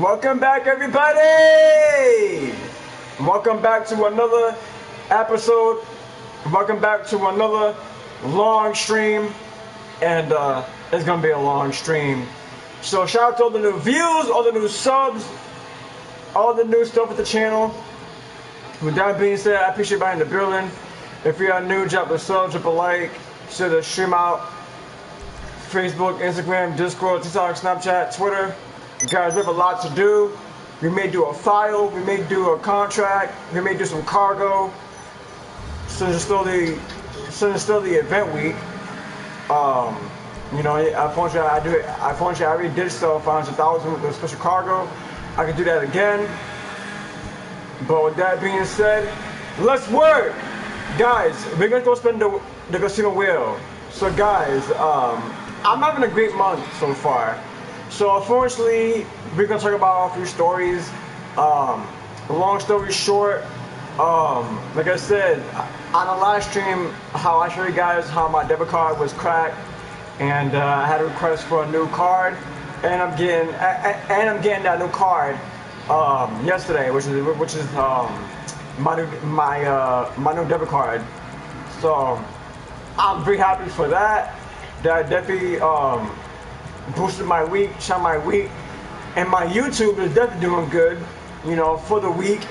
Welcome back, everybody! Welcome back to another episode. Welcome back to another long stream. And it's gonna be a long stream. So shout out to all the new views, all the new subs, all the new stuff with the channel. With that being said, I appreciate everybody in the building. If you are new, drop a sub, drop a like, share the stream out. Facebook, Instagram, Discord, TikTok, Snapchat, Twitter. Guys, we have a lot to do. We may do a file, we may do a contract, we may do some cargo. Since it's still the event week. You know, unfortunately I already did sell 500,000 with the special cargo. I can do that again. But with that being said, let's work! Guys, we're gonna go spin the casino wheel. So guys, I'm having a great month so far. So unfortunately, we're gonna talk about a few stories. Long story short, like I said, on the live stream, how I showed you guys how my debit card was cracked, and I had a request for a new card, and I'm getting that new card yesterday, which is my new debit card. So I'm very happy for that. That definitely boosted my week, shot my week, and my YouTube is definitely doing good, you know, for the week.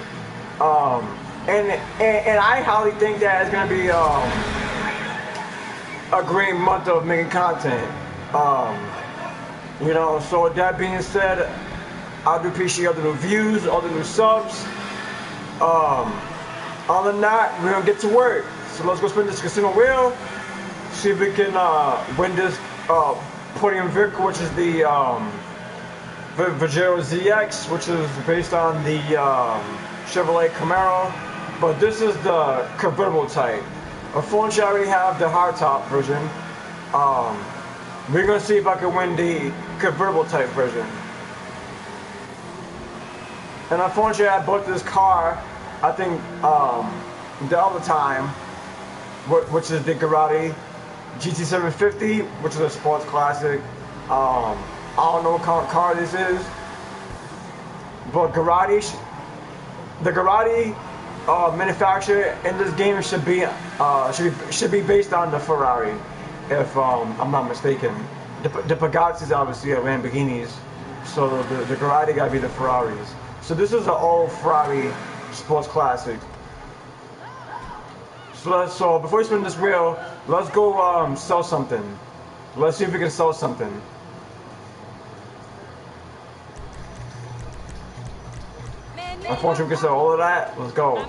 And I highly think that it's gonna be a great month of making content. You know, so with that being said, I do appreciate all the new views, all the new subs. Other than that, we're gonna get to work. So let's go spin this casino wheel. See if we can win this podium vehicle, which is the Vajero ZX, which is based on the Chevrolet Camaro. But this is the convertible type. Unfortunately, I already have the hardtop version. We're gonna see if I can win the convertible type version. And unfortunately, I bought this car, I think, the other time, which is the Garage GT750, which is a sports classic. I don't know what kind of car this is, but the Garage manufacturer in this game should be based on the Ferrari, if I'm not mistaken. The Bugattis obviously are Lamborghinis, so the Garage gotta be the Ferraris. So this is an old Ferrari sports classic. So before we spin this wheel, let's go sell something. Let's see if we can sell something. Unfortunately, we can sell all of that. Let's go.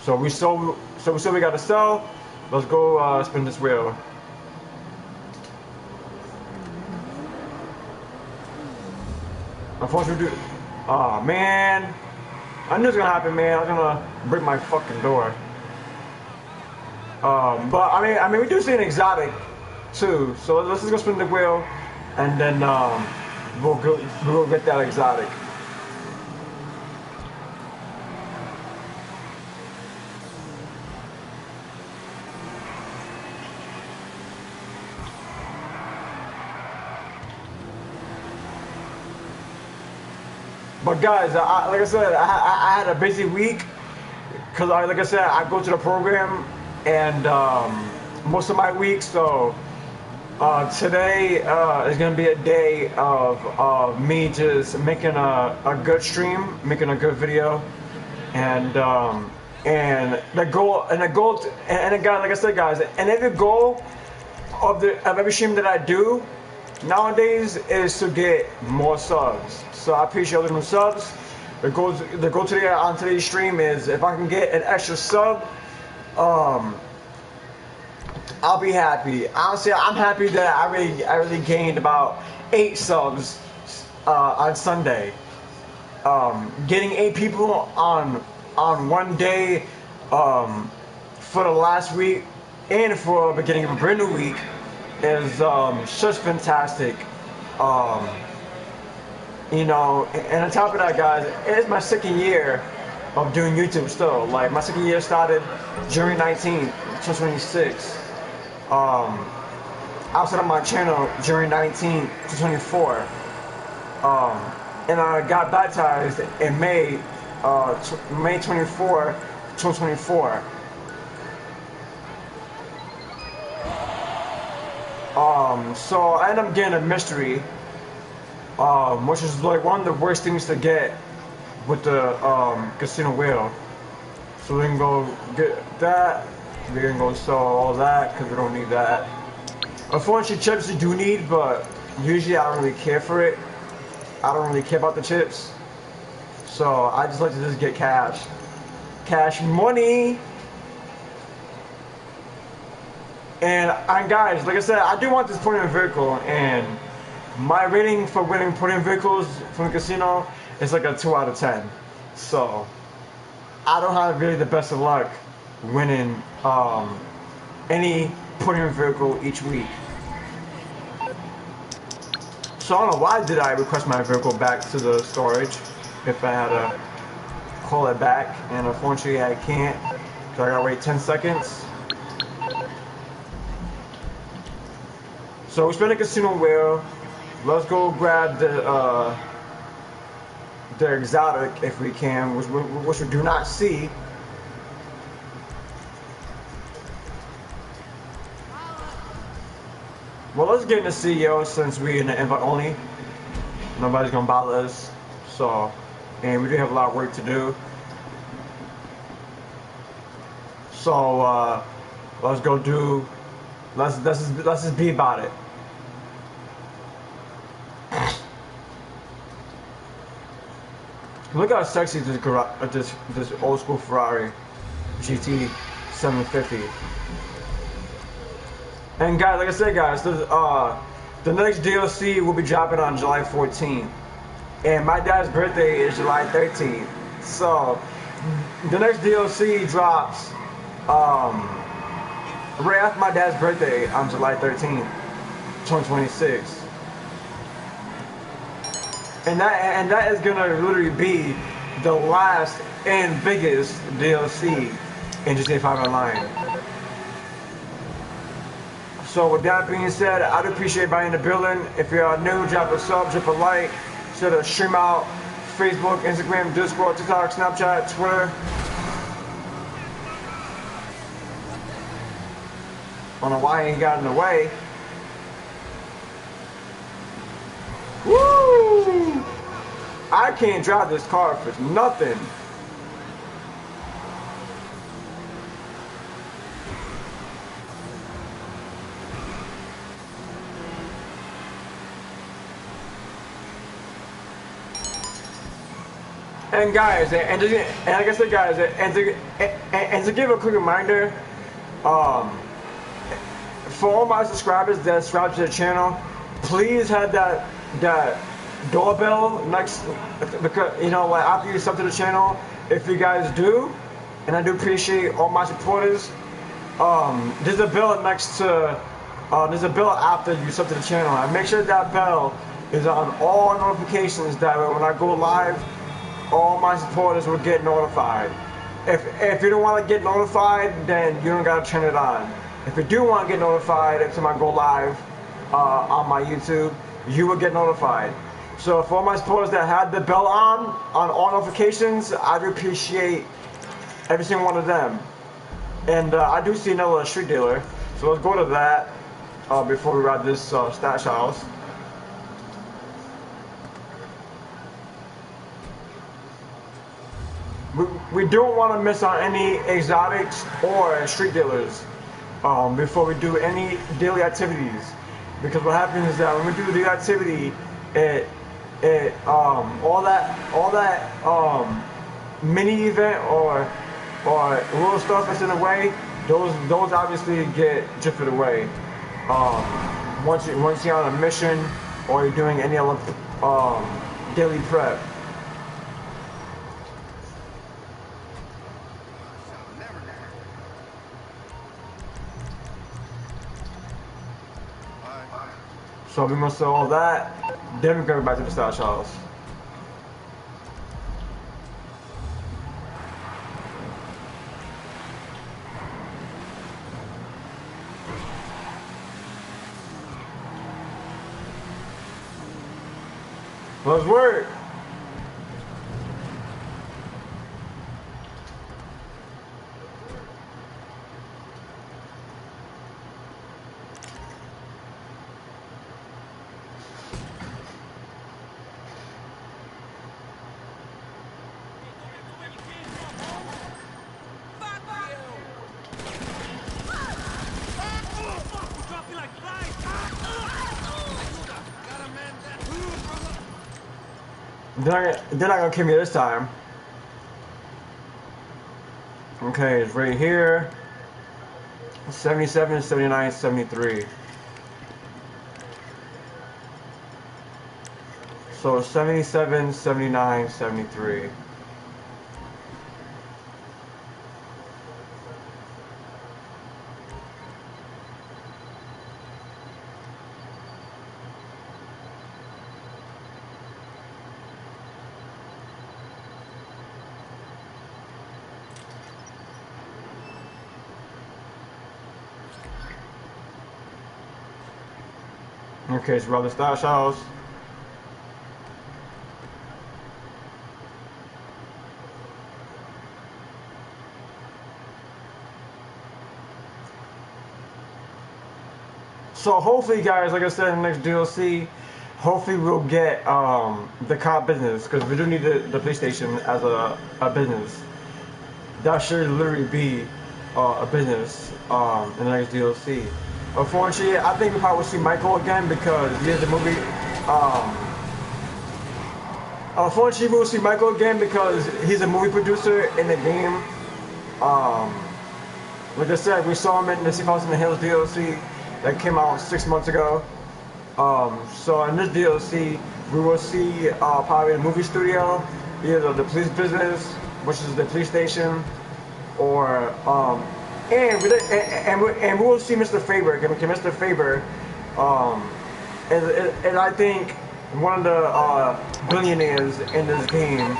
So we got to sell. Let's go spin this wheel. Unfortunately, we do. Oh man, I knew it was gonna happen, man. I was gonna break my fucking door. But I mean, we do see an exotic too. So let's just go spin the wheel, and then we'll go get that exotic. But guys, like I said, I had a busy week because, like I said, I go to the program and most of my week. So today is gonna be a day of me just making a good stream, making a good video, and the goal, and again, like I said, guys, and every goal of every stream that I do nowadays is to get more subs. So I appreciate all the new subs. The goal today on today's stream is if I can get an extra sub, I'll be happy. Honestly, I'm happy that I really gained about 8 subs on Sunday. Getting 8 people on one day for the last week and for the beginning of a brand new week is just fantastic. You know, and on top of that, guys, it's my second year of doing YouTube still. Like, my second year started January 19th, 2026. Outside of my channel, January 19th, 2024. and I got baptized in May, May 24, 2024. So I ended up getting a mystery, which is like one of the worst things to get with the casino wheel. So we can go get that. We can go sell all that because we don't need that. Unfortunately, chips you do need, but usually I don't really care for it. I don't really care about the chips. So I just like to just get cash. Cash money. And guys, like I said, I do want this put-in vehicle, and my rating for winning put-in vehicles from the casino is like a 2 out of 10. So I don't have really the best of luck winning any put-in vehicle each week. So I don't know why did I request my vehicle back to the storage if I had to call it back, and unfortunately I can't, so I gotta wait 10 seconds. So we spent a casino wheel. Let's go grab the exotic if we can, which we do not see. Well, let's get in the CEO since we're in the invite only. Nobody's gonna bother us. So, and we do have a lot of work to do. So let's go do. Let's just be about it. Look how sexy this old school Ferrari GT 750. And guys, like I said, guys, the next DLC will be dropping on July 14th, and my dad's birthday is July 13th. So the next DLC drops right after my dad's birthday on July 13th, 2026. And that is gonna literally be the last and biggest DLC in GTA 5 Online. So with that being said, I'd appreciate everybody in the building. If you're new, drop a sub, drop a like, share the stream out, Facebook, Instagram, Discord, TikTok, Snapchat, Twitter. I don't know why he got in the way. Woo! I can't drive this car for nothing. And guys, and like I said, guys, and to give a quick reminder, for all my subscribers that subscribe to the channel, please have that doorbell next, because you know, like after you sub to the channel, if you guys do, and I do appreciate all my supporters, there's a bell next to, there's a bell after you sub to the channel, and make sure that bell is on all notifications, that when I go live, all my supporters will get notified. If you don't want to get notified, then you don't gotta turn it on. If you do want to get notified every time I go live on my YouTube, you will get notified. So for all my supporters that had the bell on all notifications, I do appreciate every single one of them. And I do see another street dealer, so let's go to that before we rob this stash house. We don't want to miss on any exotics or street dealers before we do any daily activities, because what happens is that when we do the activity, all that mini event or little stuff that's in the way, those obviously get drifted away. Once you're on a mission or you're doing any other daily prep. So we must sell all that, then we're going back to the stash house. Let's work. They're not gonna kill me this time. Okay, it's right here. 77, 79, 73. So 77, 79, 73. Okay, it's Brother Stash House. So hopefully, guys, like I said, in the next DLC, hopefully we'll get the cop business, because we do need the police station as a business. That should literally be a business in the next DLC. Unfortunately, I think we probably will see Michael again because he has the movie. Unfortunately, we'll see Michael again because he's a movie producer in the game. Like I said, we saw him in the Sea House in the Hills DLC that came out 6 months ago. So in this DLC, we will see probably a movie studio, either the police business, which is the police station, or and we will see Mr. Faber. Mr. Faber, and I think one of the billionaires in this game,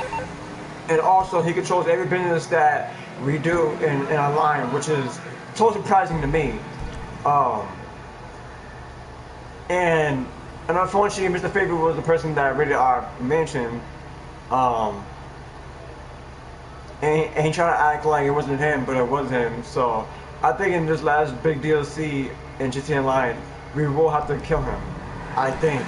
and also he controls every business that we do in online, which is so surprising to me. And unfortunately, Mr. Faber was the person that raided our mansion. And he tried to act like it wasn't him, but it was him. So I think in this last big DLC in GTA Online, we will have to kill him. I think.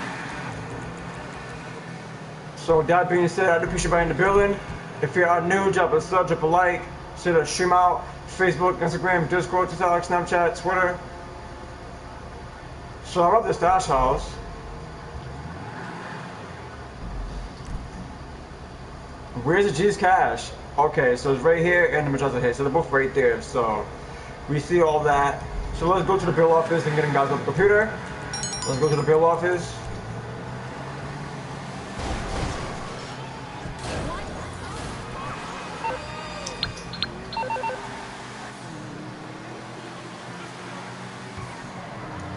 So that being said, I do appreciate everybody in the building. If you are new, drop a sub, drop a like, share the stream out. Facebook, Instagram, Discord, TikTok, Snapchat, Twitter. So I love this Stash House. Where's the G's Cash? Okay, so it's right here and the Majestic here. So they're both right there. So we see all that. So let's go to the bill office and get guys on the computer. Let's go to the bill office.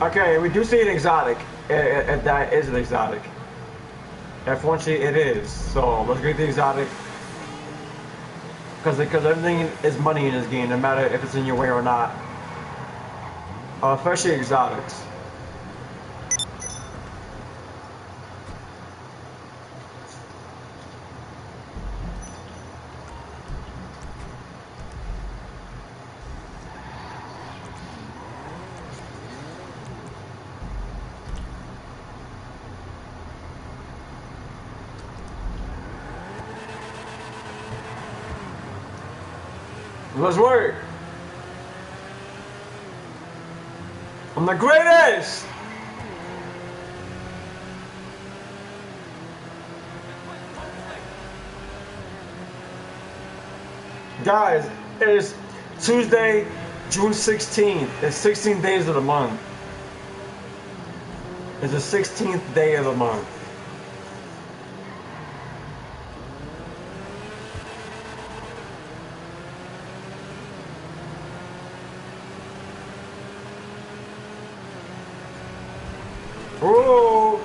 Okay, we do see an exotic, and that is an exotic. Unfortunately, it is. So let's get the exotic, because everything is money in this game, no matter if it's in your way or not. Especially exotics. Let's work. I'm the greatest. Guys, it is Tuesday, June 16th. It's 16 days of the month. It's the 16th day of the month. Whoa!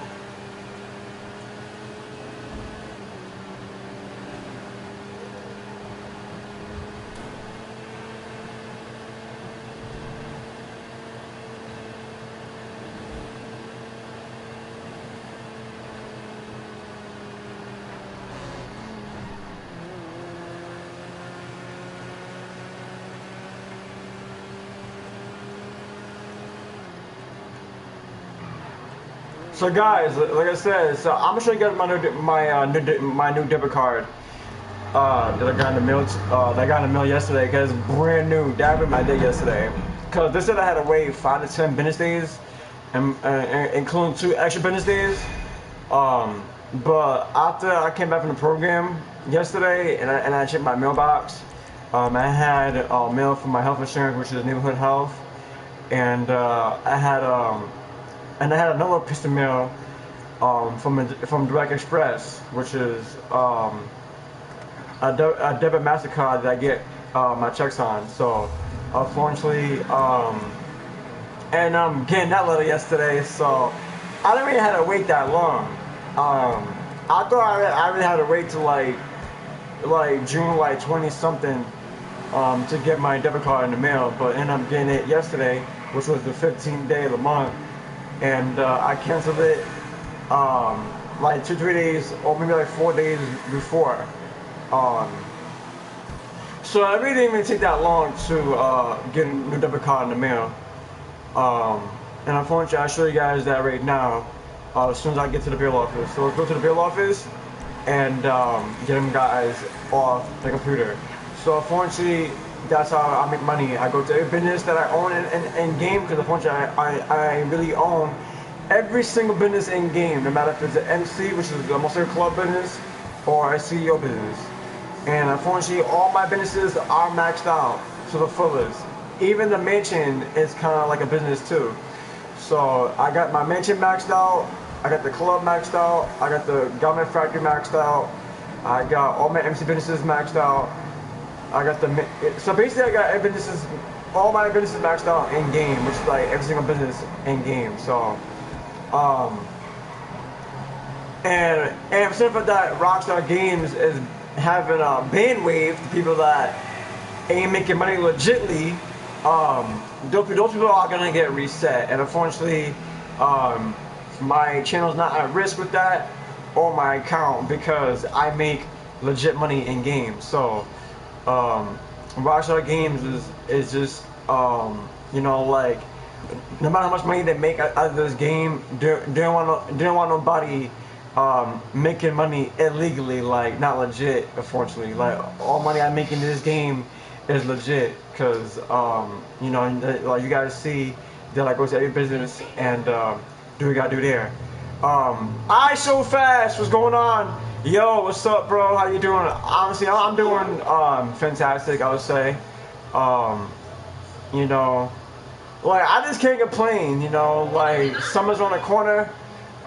So guys, like I said, so I'm gonna show you guys my new debit card that I got in the mail. That I got in the mail yesterday, because it's brand new. That happened my day yesterday. Because they said I had to wait 5 to 10 business days, and including 2 extra business days, But after I came back from the program yesterday and I checked my mailbox, I had mail from my health insurance, which is Neighborhood Health, and I had another piece of mail from Direct Express, which is a debit MasterCard that I get my checks on. So unfortunately, and I'm getting that letter yesterday, so I didn't really have to wait that long. I thought I really had to wait till like June like 20 something to get my debit card in the mail, but ended up getting it yesterday, which was the 15th day of the month, and I canceled it like 2-3 days or maybe like 4 days before. So it really didn't even take that long to get a new debit card in the mail. And unfortunately, I'll show you guys that right now as soon as I get to the bill office. So let's go to the bill office and get them guys off the computer. So unfortunately, that's how I make money. I go to every business that I own in game, because unfortunately I really own every single business in game, no matter if it's an MC, which is almost a club business, or a CEO business. And unfortunately, all my businesses are maxed out to the fullest. Even the mansion is kind of like a business too. So I got my mansion maxed out, I got the club maxed out, I got the government factory maxed out, I got all my MC businesses maxed out, I got so basically I got all my businesses maxed out in game, which is like every single business in game. So and for that, Rockstar Games is having a ban wave to people that ain't making money legitly. Those people are gonna get reset, and unfortunately, my channel's not at risk with that, or my account, because I make legit money in games. So, Rockstar Games is just, you know, like, no matter how much money they make out of this game, they don't want nobody making money illegally, like not legit. Unfortunately, like all money I make in this game is legit, because you know, like you guys see, they like go to every business and do what you gotta do there. I so fast, what's going on? Yo, what's up, bro? How you doing? Honestly, I'm doing fantastic, I would say. You know, like I just can't complain. You know, like summer's on the corner.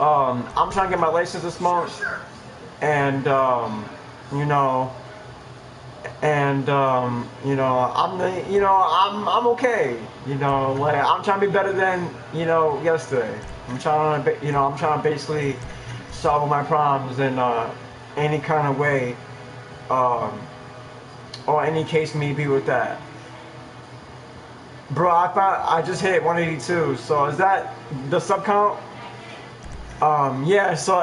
I'm trying to get my license this month, and you know, and you know, I'm okay. You know, like I'm trying to be better than yesterday. I'm trying to basically solve all my problems in any kind of way, or any case may be with that. Bro, I just hit 182. So is that the sub count? Yeah, so,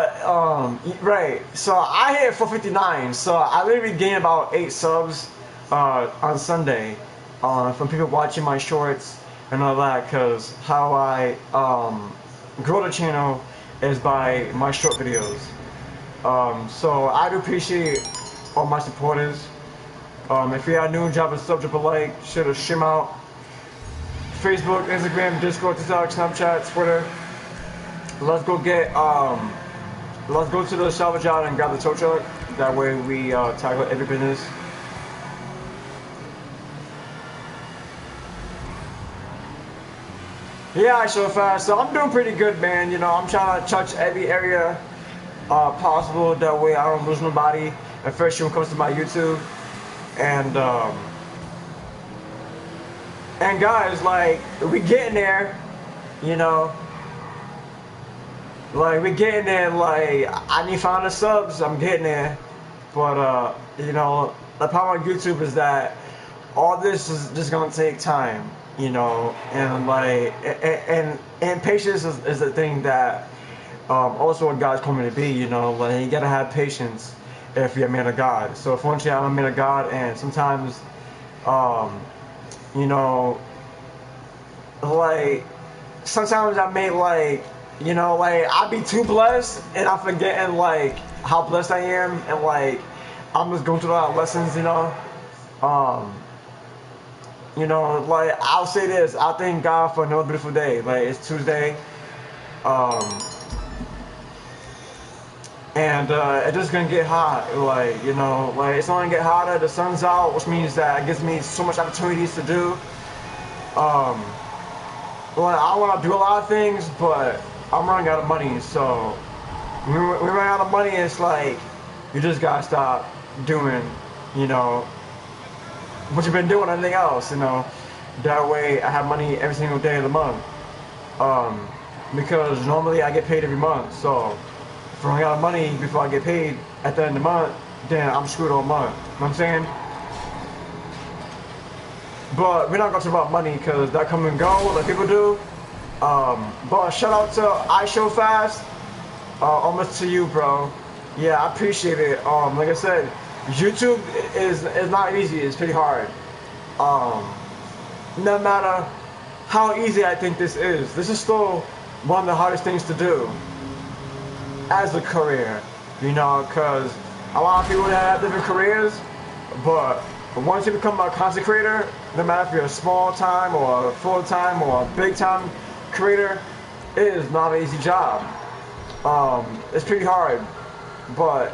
right, so I hit 459, so I literally gained about 8 subs, on Sunday, from people watching my shorts and all that, because how I, grow the channel is by my short videos. So I do appreciate all my supporters. If you are new, drop a sub, drop a like, share the stream out. Facebook, Instagram, Discord, TikTok, Snapchat, Twitter. Let's go to the salvage yard and grab the tow truck. That way we tackle every business. Yeah, I so fast. So I'm doing pretty good, man. You know, I'm trying to touch every area possible. That way I don't lose nobody, especially when it comes to my YouTube. And guys, like, we getting there, you know. Like, we getting there, like, I need 500 subs, I'm getting there. But, you know, the problem with YouTube is that all this is just gonna take time, you know, and like, and patience is the thing that, also what God's called me to be, you know, like, you gotta have patience if you're a man of God. So, unfortunately, I'm a man of God, and sometimes, you know, like, sometimes I may, like, you know, like, I be too blessed, and I'm forgetting, like, how blessed I am, and, like, I'm just going through a lot of lessons, you know. You know, like, I'll say this, I thank God for another beautiful day. Like, it's Tuesday, and it's just gonna get hot. Like, you know, like it's only gonna get hotter. The sun's out, which means that it gives me so much opportunities to do. Well, I want to do a lot of things, but I'm running out of money. So when we run out of money, it's like you just gotta stop doing, you know, what you've been doing. Anything else, you know. That way, I have money every single day of the month. Because normally I get paid every month. So if I run out of money before I get paid at the end of the month, then I'm screwed all month. You know what I'm saying? But we're not gonna talk about money because that come and go like people do. But shout out to iShowFast, almost to you, bro. Yeah, I appreciate it. Like I said, YouTube is not easy. It's pretty hard. No matter how easy I think this is still one of the hardest things to do as a career. You know, because a lot of people have different careers, but once you become a content creator, no matter if you're a small time or a full time or a big time creator, it is not an easy job. It's pretty hard, but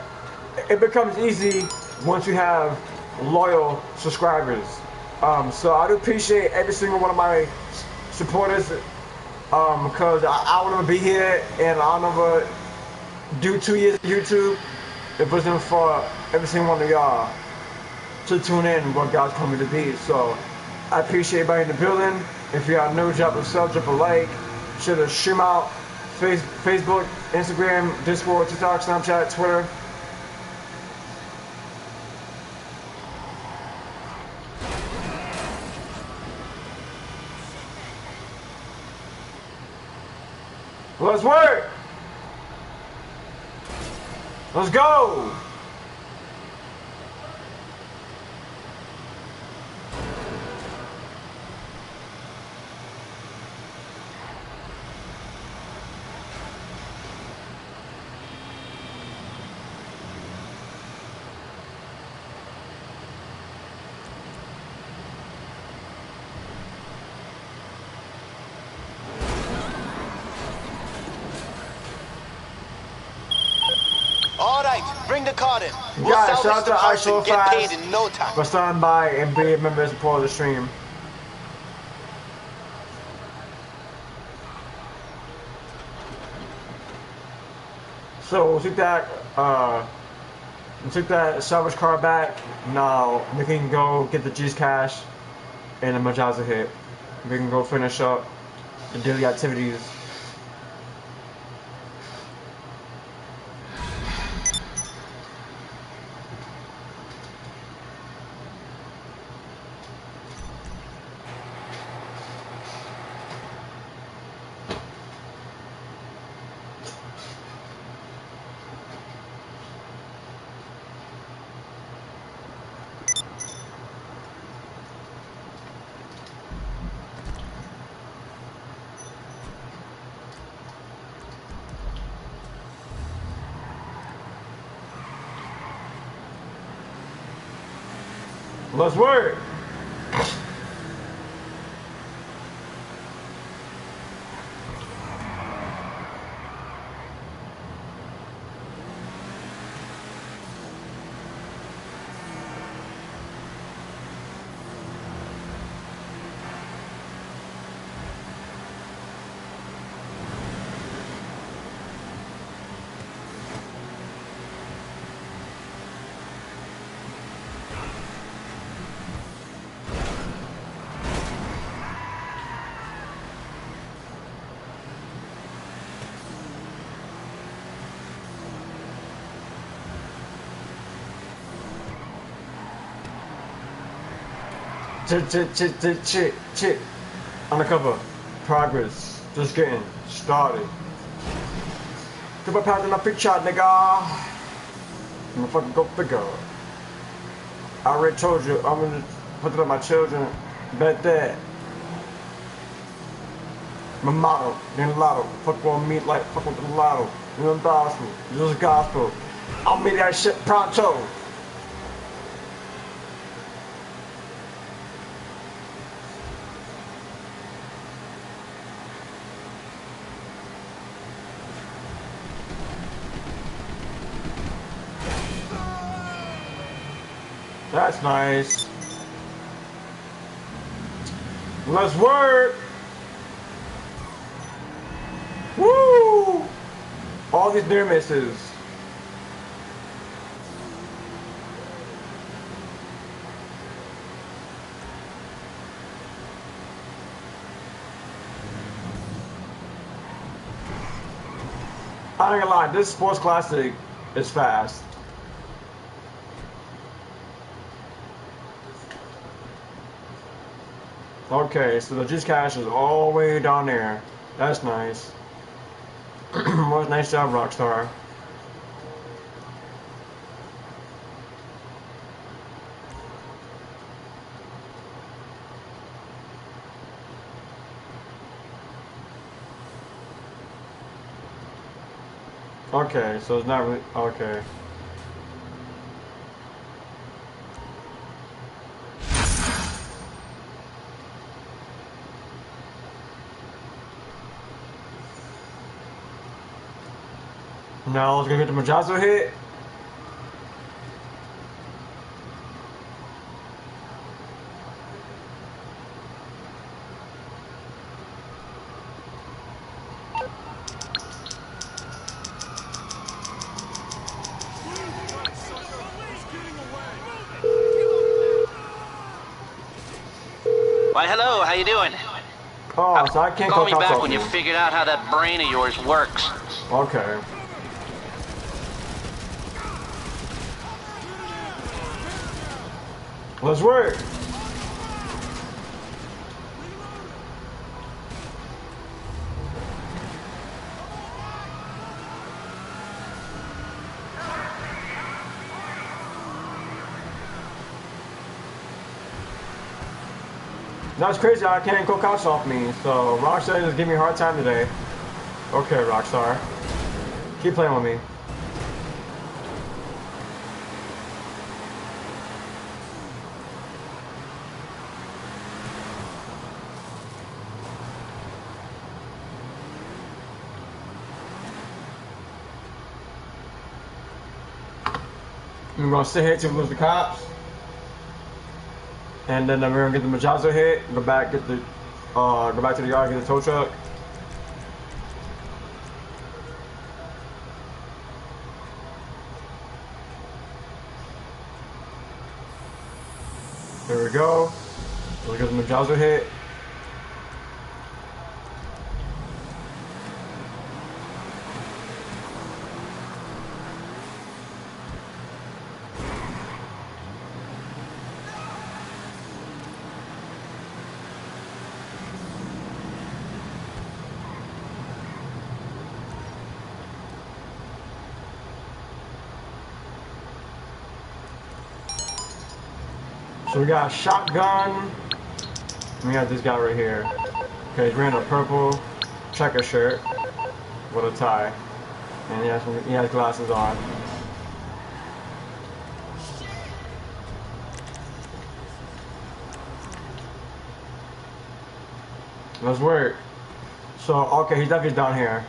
it becomes easy once you have loyal subscribers. So I do appreciate every single one of my supporters, because I would never be here and I'll never do 2 years of YouTube if it wasn't for every single one of y'all to tune in what God's called me to be. So I appreciate everybody in the building. If you are new, drop a sub, drop a like, share the stream out, Facebook, Instagram, Discord, TikTok, Snapchat, Twitter. Let's work! Let's go! Bring the card in. We'll Guys, shout out to parts and get paid iShowFast in no time. for stopping by and being a member and support of the stream. So we'll take that salvage car back. Now we can go get the G's cash and the Majaza hit. We can go finish up the daily activities. Let's work. Chit. Undercover. Progress. Just getting started. Keep up in a picture, nigga. I'm fucking go figure. I already told you, I'm gonna put it on my children. Bet that. My motto, in the lotto. Fuck on me like fuck with the lotto. You know the gospel. This is gospel. I'll meet that shit pronto. That's nice. Let's work. Woo! All these near misses. I ain't gonna lie, this sports classic is fast. Okay, so the juice cache is all the way down there. That's nice. Well, nice job, Rockstar. Okay, so it's not really okay. Now let's go get the Majazo hit. Why, hello, how you doing? Oh, so I can't Call me coach back off when you you. figured out how that brain of yours works. Okay. Let's work. That's crazy. I can't go couch off me. So Rockstar just give me a hard time today. Okay, Rockstar. Keep playing with me. I'm gonna sit here till we lose the cops. And then we're gonna get the Majazo hit, go back, get the go back to the yard, get the tow truck. There we go. Look at the Majazo hit. So we got a shotgun. We got this guy right here. Okay, he's wearing a purple checker shirt with a tie, and he has glasses on. Let's work. So okay, he's definitely down here.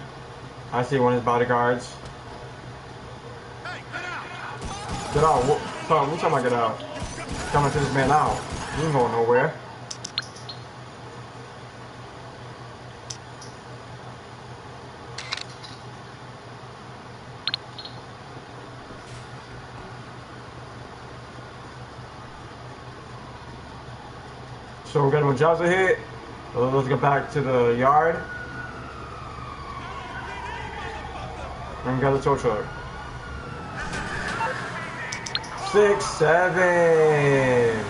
I see one of his bodyguards. Get out! What time I get out? Coming to this man out. You ain't going nowhere. So we're gonna Majazo hit. Let's get back to the yard. And we got the tow truck. 6, 7.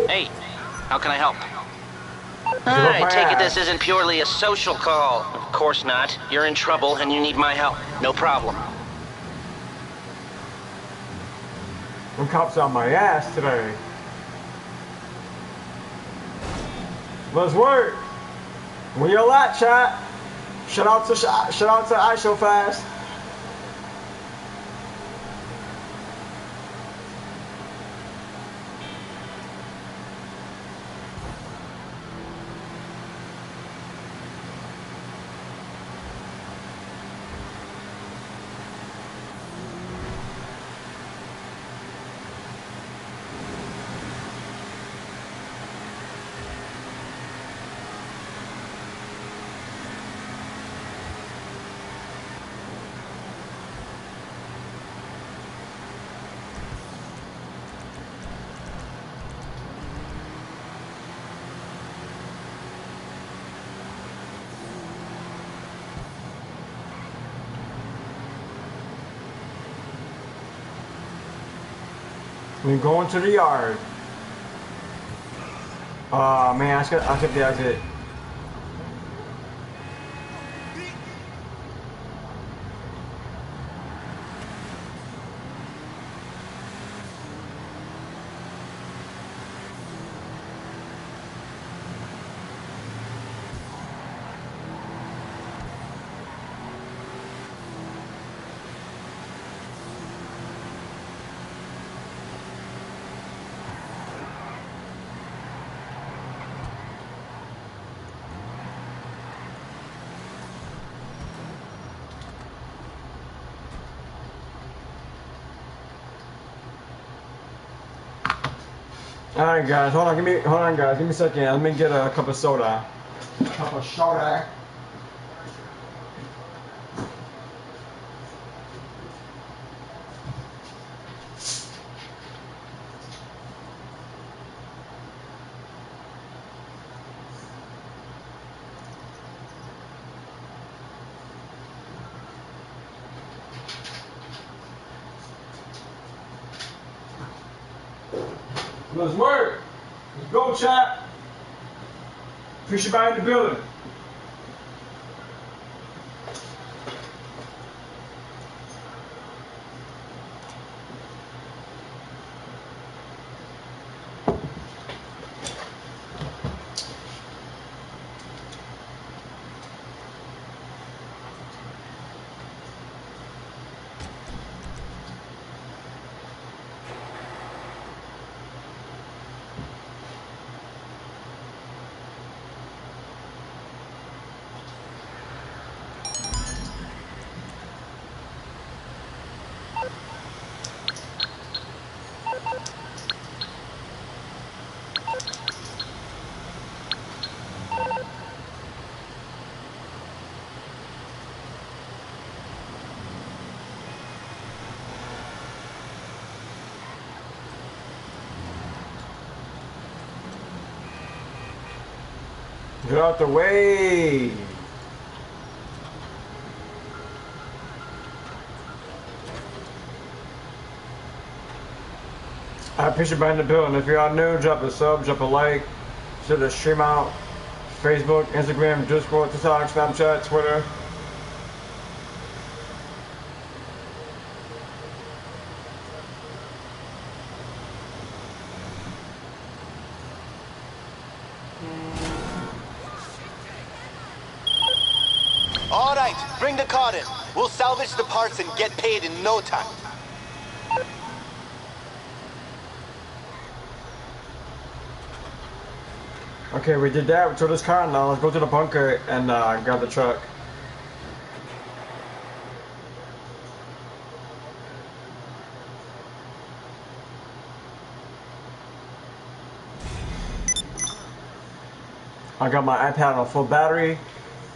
Hey, how can I help? I take it this isn't purely a social call. Of course not. You're in trouble and you need my help. No problem. Them cops on my ass today. Let's work. We a lot, chat. Shout out to I Show Fast. We're going to the yard. Man, I skipped the exit. Alright guys, hold on guys, give me a second. Let me get a cup of soda. Cup of soda. Let's work. Let's go, chat. Appreciate you in the building. Get out the way. I appreciate you in the building. If you're new, drop a sub, drop a like, share the stream out. Facebook, Instagram, Discord, TikTok, Snapchat, Twitter. All right, bring the car in. We'll salvage the parts and get paid in no time. Okay, we did that. We towed this car. Now let's go to the bunker and grab the truck. I got my iPad on full battery.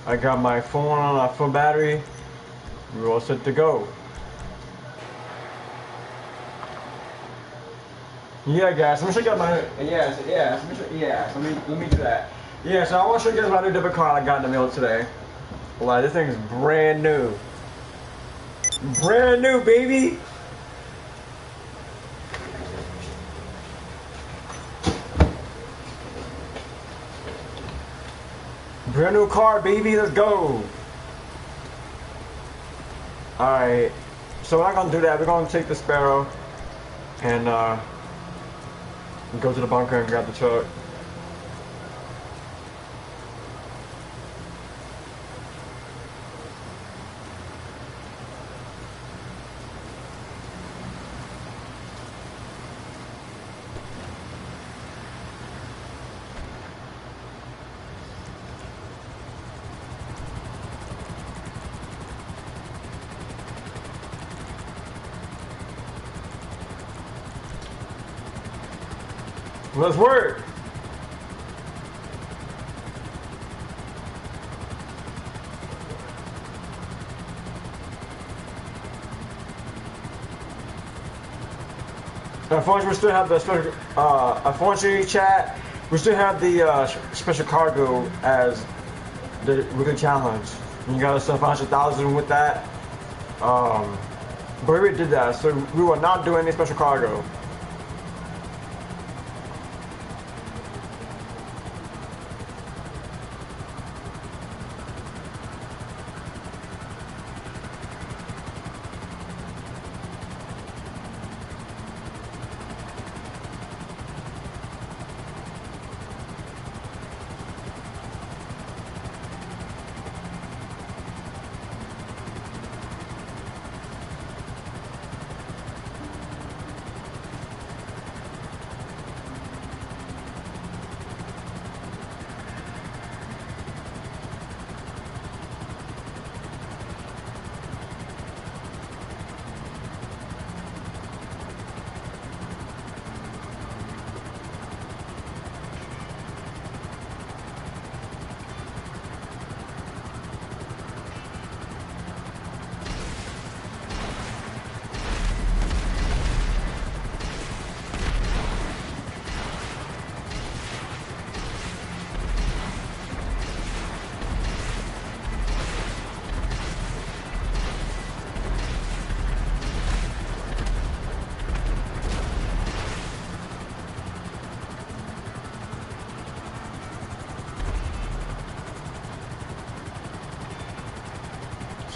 I got my phone on a full battery. We're all set to go. Yeah, guys, let me show you guys my let me do that. Yeah, so I want to show you guys my new debit card I got in the mail today. Like, this thing is brand new. Brand new, baby. Brand new card, baby. Let's go. Alright. So we're not gonna do that. We're gonna take the Sparrow and go to the bunker and grab the truck. Let's work. Unfortunately, we still have the special. Unfortunately, chat, we still have the special cargo as the weekly challenge. You got us 500,000 with that. But we already did that, so we will not do any special cargo.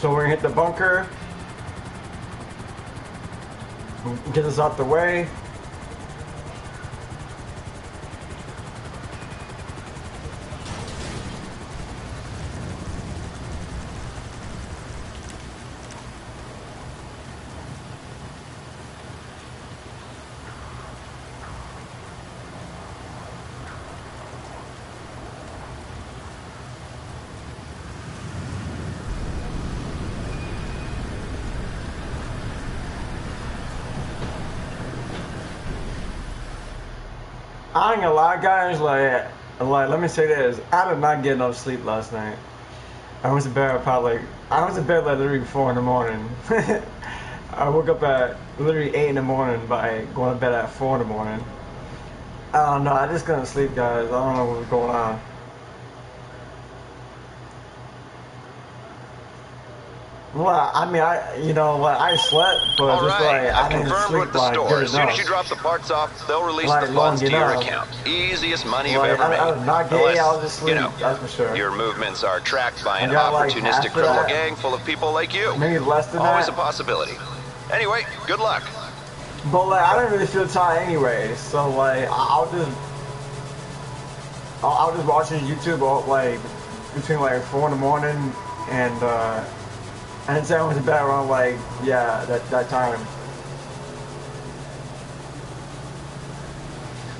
So we're gonna hit the bunker. Get this out the way. I ain't gonna lie, guys, like, let me say this. I did not get enough sleep last night. I was in bed like literally 4 in the morning. I woke up at literally 8 in the morning by going to bed at 4 in the morning. I don't know, I just couldn't sleep, guys. I don't know what was going on. Well, I mean, I slept, but All just right, like I've I didn't confirmed sleep with the like store. good As soon as enough. you drop the parts off, they'll release Like, the funds to long your enough. account. Easiest money you've Like, ever made. I was not getting 8 hours of You sleep, know, that's for sure. your movements are tracked by an I got, like, opportunistic half of criminal that. gang full of people like you. Maybe less than Always that. a possibility. Anyway, good luck. But like, I didn't really feel tired anyway, so like, I was just watching YouTube all, like between like 4 in the morning and then I went to bed around like that time.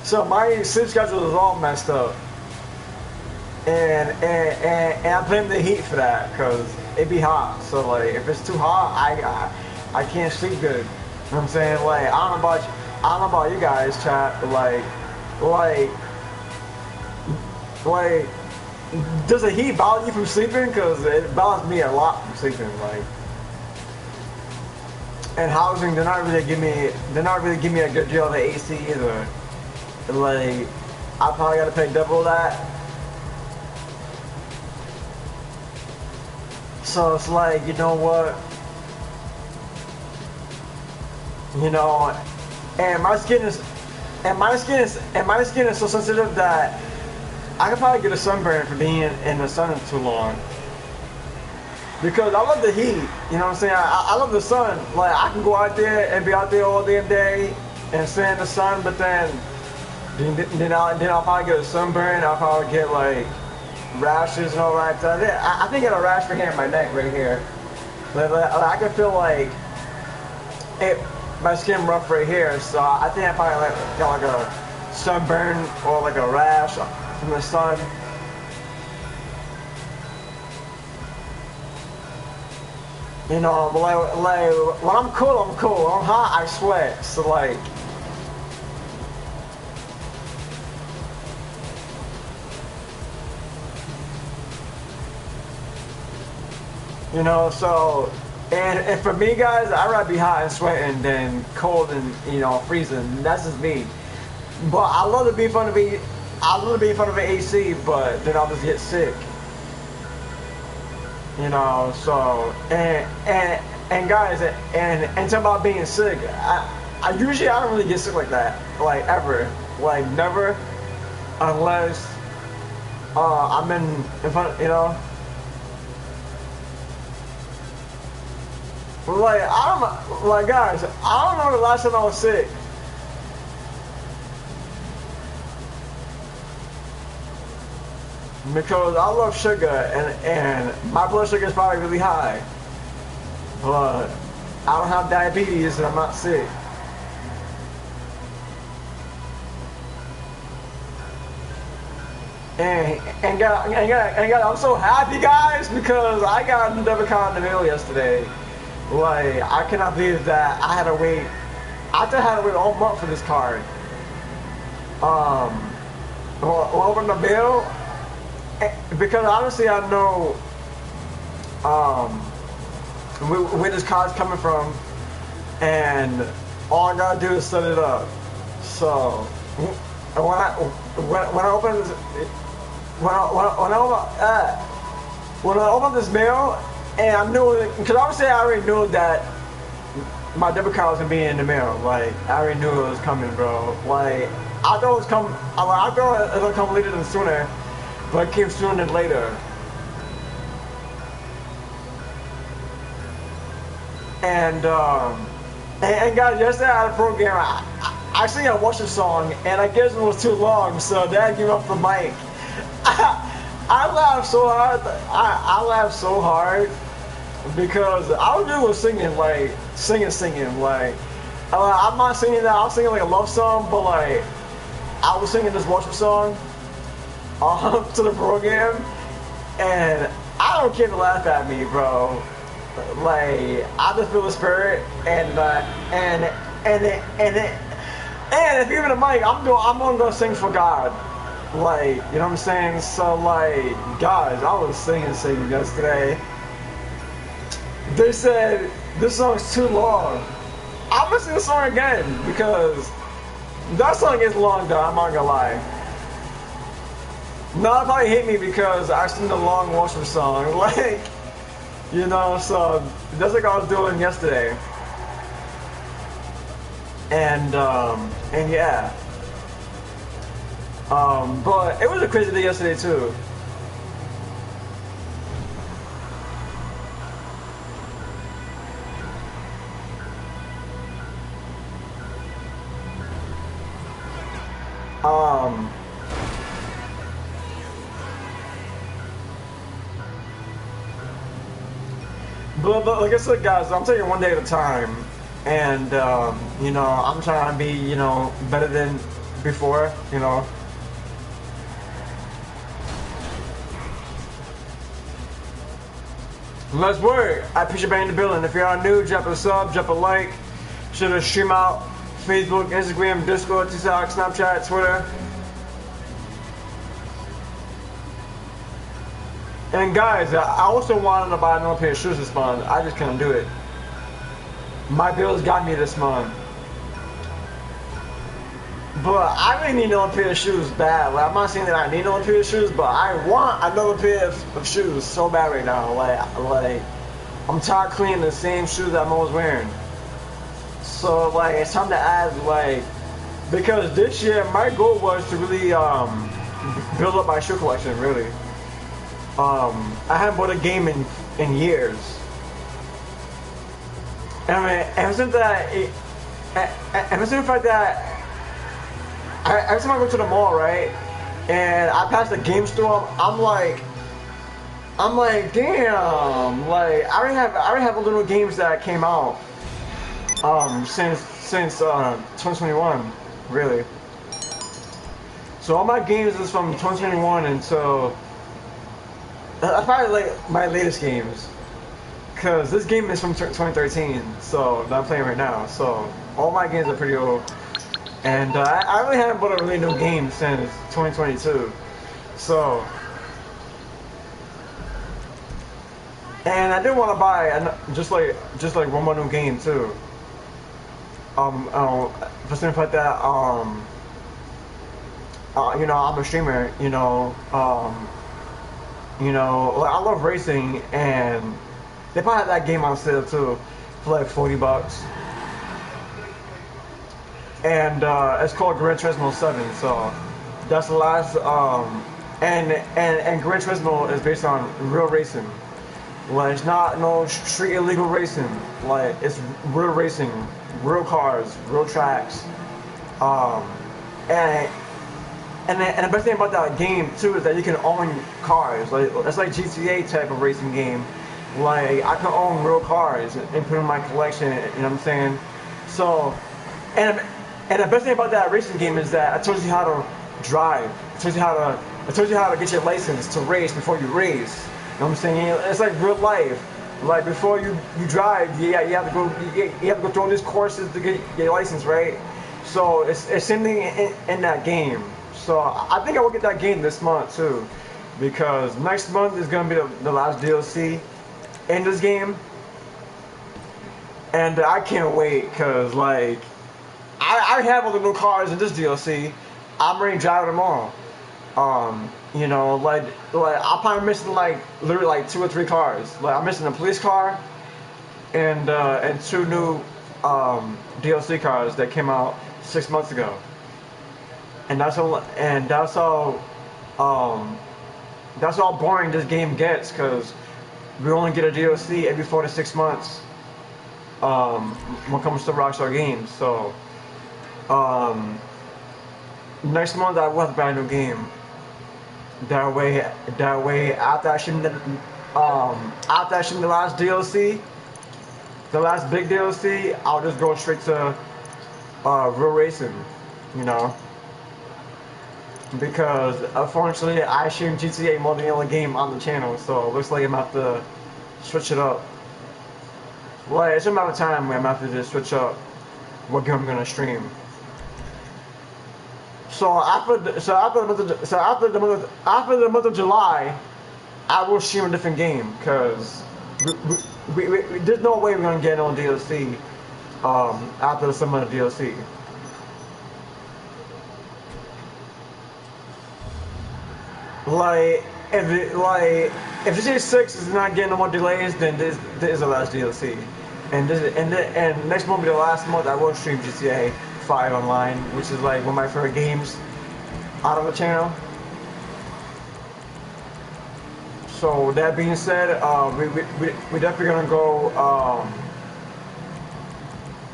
So my sleep schedule is all messed up, and I blame the heat for that because it be hot. So like, if it's too hot, I can't sleep good. You know what I'm saying? Like, I don't know about you guys, chat, but like, does the heat bother you from sleeping? Cause it bothers me a lot from sleeping. Like, and housing, they're not really giving me a good deal of the AC either. Like, I probably gotta pay double that. So it's like, you know what? You know, and my skin is so sensitive that I could probably get a sunburn for being in the sun too long. Because I love the heat, you know what I'm saying? I love the sun. Like, I can go out there and be out there all damn day and stay in the sun, but then I'll probably get a sunburn. I'll probably get like rashes and all that. I think I got a rash right here in my neck, right here. I can feel like my skin rough right here, so I think I probably got like a sunburn or like a rash from the sun. You know, but like when I'm cool, I'm cool. When I'm hot, I sweat. So like, you know, so and for me, guys, I'd rather be hot and sweating than cold and, you know, freezing. That's just me. But I love to be in front of an AC, but then I'll just get sick. You know, so and guys, and talking about being sick, I usually don't really get sick like that, like ever, like never, unless I'm in front, you know. Like, guys, I don't know the last time I was sick. Because I love sugar, and my blood sugar is probably really high. But I don't have diabetes and I'm not sick. And I'm so happy, guys, because I got a debit card in the mail yesterday. Like, I cannot believe that I had to wait. I had to wait all month for this card. Open the bill, because honestly, I know where this card's coming from, and all I gotta do is set it up. So when I open this, when I open this mail. And I knew, because obviously I already knew that my debit card was gonna be in the mail. Like, I already knew it was coming, bro. Like, I thought it was I thought it was gonna come later than sooner, but it came sooner than later. And guys, yesterday I had a program. I sing a worship song, and I guess it was too long, so Dad gave up the mic. I laughed so hard. I laughed so hard because all I was singing, like singing. Like I'm not singing that. I was singing like a love song, but like I was singing this worship song to the program, and I don't care to laugh at me, bro. Like I just feel the spirit, and if you're in the mic, I'm gonna go sing for God. Like, you know what I'm saying? So like, guys, I was singing yesterday. They said this song's too long. I'm gonna sing the song again because that song is long though, I'm not gonna lie. No, they probably hate me because I sing the long worship song. Like, you know, so that's like I was doing yesterday. And yeah. But it was a crazy day yesterday too. But like I said, guys, I'm taking one day at a time, and you know, I'm trying to be, you know, better than before, you know. Let's work. I appreciate being in the building. If you're new, drop a sub, drop a like, share the stream out. Facebook, Instagram, Discord, TikTok, Snapchat, Twitter. And guys, I also wanted to buy another pair of shoes this month. I just couldn't do it. My bills got me this month. But I really need another pair of shoes bad. Like, I'm not saying that I need another pair of shoes, but I want another pair of shoes so bad right now. Like I'm tired of cleaning the same shoes that I'm always wearing. So like it's time to add, like, because this year my goal was to really build up my shoe collection. Really, I haven't bought a game in years. And I mean, ever since the fact that every time I go to the mall, right, and I pass the game store, I'm like, damn, like I already have a little games that came out since 2021, really. So all my games is from 2021 until I probably like my latest games, cause this game is from 2013, so that I'm playing right now. So all my games are pretty old. And I really haven't bought a really new game since 2022. So, and I did want to buy just like one more new game too. For something like that. You know, I'm a streamer. You know, like, I love racing, and they probably have that game on sale too for like $40. And it's called Gran Turismo 7, so that's the last, and Gran Turismo is based on real racing. Like, it's not no street illegal racing. Like, it's real racing, real cars, real tracks. And the best thing about that game too is that you can own cars. Like, it's like GTA type of racing game. Like, I can own real cars and put them in my collection. You know what I'm saying? So, and the best thing about that racing game is that I told you how to drive. I told you how to get your license to race before you race. You know what I'm saying? It's like real life. Like, before you drive, you have to go through all these courses to get your license, right? So it's same thing in that game. So I think I will get that game this month too, because next month is gonna be the last DLC in this game, and I can't wait, cause like I have all the new cars in this DLC. I'm ready to drive them all. You know, like I'm probably missing like literally like 2 or 3 cars. Like, I'm missing a police car and 2 new DLC cars that came out 6 months ago. And that's how boring this game gets, cause we only get a DLC every 4 to 6 months. when it comes to Rockstar Games. So next month I will have to buy a new game. That way after I ship the last DLC, the last big DLC, I'll just go straight to real racing, you know. Because unfortunately I stream GTA more than the only game on the channel, so it looks like I'm gonna have to switch it up. Well, it's a matter of time where I'm gonna have to just switch up what game I'm gonna stream. So after the month of July, I will stream a different game because there's no way we're gonna get on DLC after the summer of DLC. Like if GTA 6 is not getting no more delays, then this is the last DLC, and next month will be the last month I will stream GTA 5 online, which is like one of my favorite games out of the channel. So that being said, we definitely gonna go.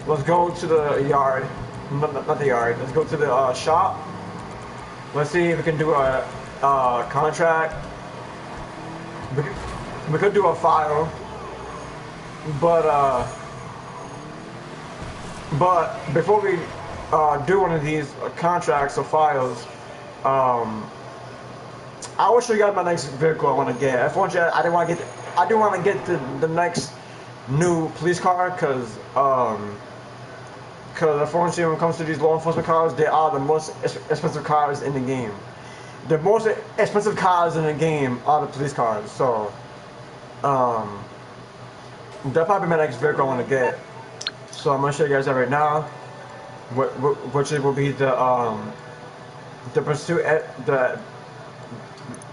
Let's go to the yard, not the yard. Let's go to the shop. Let's see if we can do a contract. We could do a file, but before we do one of these contracts or files, I will show you guys my next vehicle I want to get. Unfortunately, I do want to get the next new police car because unfortunately when it comes to these law enforcement cars, they are the most expensive cars in the game. The most expensive cars in the game are the police cars. So that'll probably be my next vehicle I want to get. So I'm gonna show you guys that right now. Which will be the pursuit at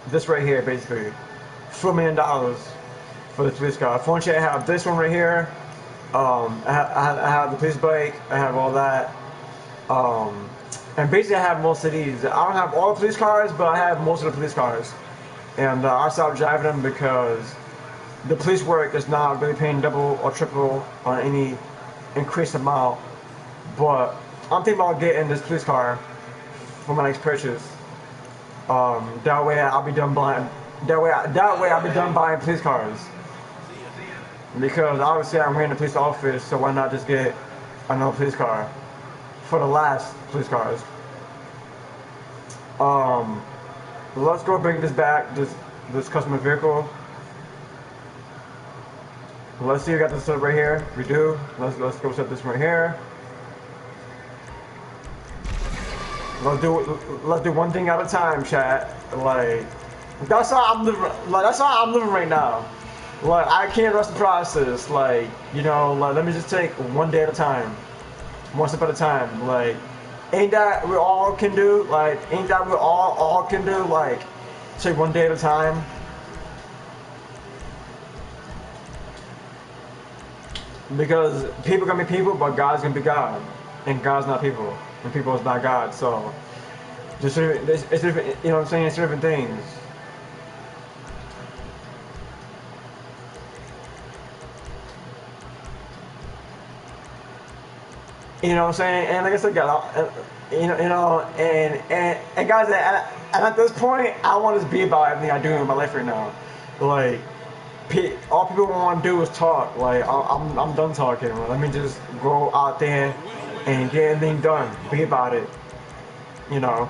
this right here, basically $4 million for the police car. Unfortunately, I have this one right here. I have the police bike. I have all that. And basically, I have most of these. I don't have all the police cars, but I have most of the police cars. And I stopped driving them because the police work is not really paying double or triple on any increased amount. But I'm thinking about getting this police car for my next purchase. That way I'll be done buying. That way I'll be done buying police cars. Because obviously I'm in the police office, so why not just get another police car for the last police cars? Let's go bring this back. This customer vehicle. Let's see, we got this set up right here. We do. Let's go set this right here. Let's do one thing at a time, chat. Like that's how I'm living. Like that's how I'm living right now. Like I can't rush the process. Like you know, like let me just take one day at a time, one step at a time. Like ain't that we all can do? Like ain't that we all can do? Like take one day at a time. Because people gonna be people, but God's gonna be God, and God's not people, and people is not God. So, it's different. You know what I'm saying? It's different things. You know what I'm saying? And like I said, God, and guys, and at this point, I want to be about everything I do in my life right now. Like. All people want to do is talk. Like I'm done talking. Let me just go out there and get everything done. Be about it. You know.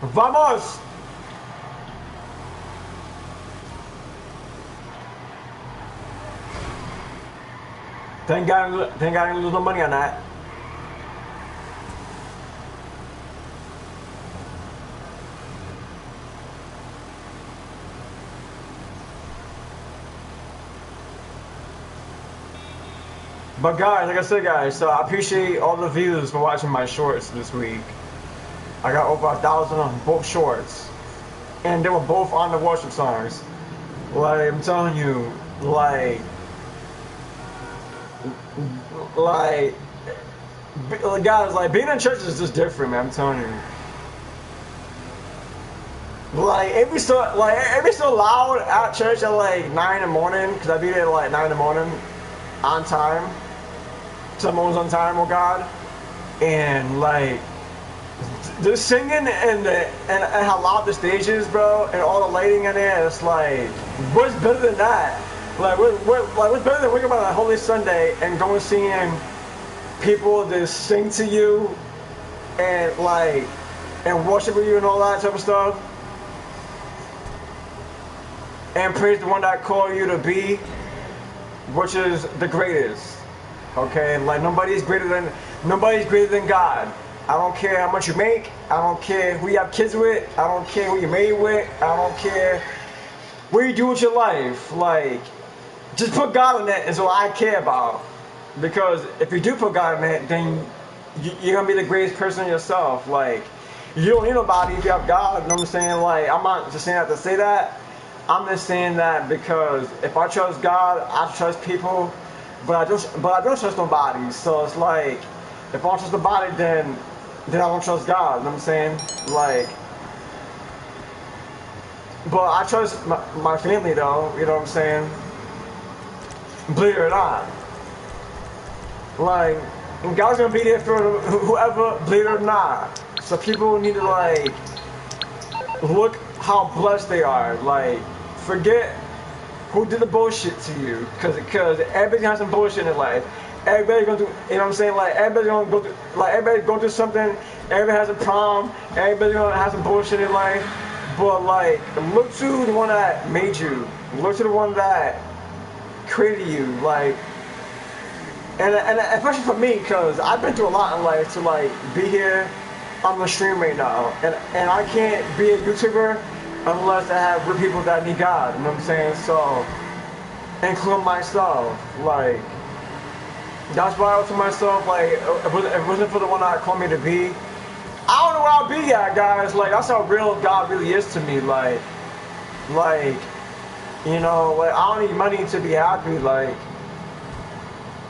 Vamos! Thank God I didn't lose no money on that. But guys, like I said, guys, so I appreciate all the viewers for watching my shorts this week. I got over 1,000 on both shorts, and they were both on the worship songs. Like I'm telling you, like like, guys, like being in church is just different, man. I'm telling you. Like every so loud at church at like 9 in the morning, cause I be there at like 9 in the morning, on time. Someone's on time, oh God, and like the singing and how loud the stage is, bro, and all the lighting in there. It's like, what's better than that? Like what's better than waking up on a Holy Sunday and going seeing people just sing to you and like and worship with you and all that type of stuff, and praise the one that called you to be, which is the greatest. Okay, like nobody's greater than God. I don't care how much you make. I don't care who you have kids with. I don't care who you're married with. I don't care what you do with your life. Like, just put God in it is what I care about. Because if you do put God in it, then you're gonna be the greatest person yourself. Like, you don't need nobody if you have God. You know what I'm saying? Like, I'm not just saying that to say that. I'm just saying that because if I trust God, I trust people, but I don't trust nobody. So it's like, if I don't trust nobody, then I don't trust God. You know what I'm saying? Like, but I trust my family though. You know what I'm saying? Believe it or not. Like, and God's gonna be there for whoever, believe it or not. So people need to like look how blessed they are. Like, forget who did the bullshit to you, cause everybody's got some bullshit in their life. Everybody's going through, you know what I'm saying? Like, everybody's gonna go through, like everybody's going through something. Everybody has a problem. Everybody's gonna have some bullshit in life. But like, look to the one that made you. Look to the one that created you. Like, and especially for me, cause I've been through a lot in life to like be here on the stream right now, and I can't be a YouTuber unless I have real people that need God. You know what I'm saying? So, including myself, like. That's why I was to myself, like, if it wasn't for the one that called me to be, I don't know where I'll be at, guys. Like, that's how real God really is to me. Like, you know, like, I don't need money to be happy. Like,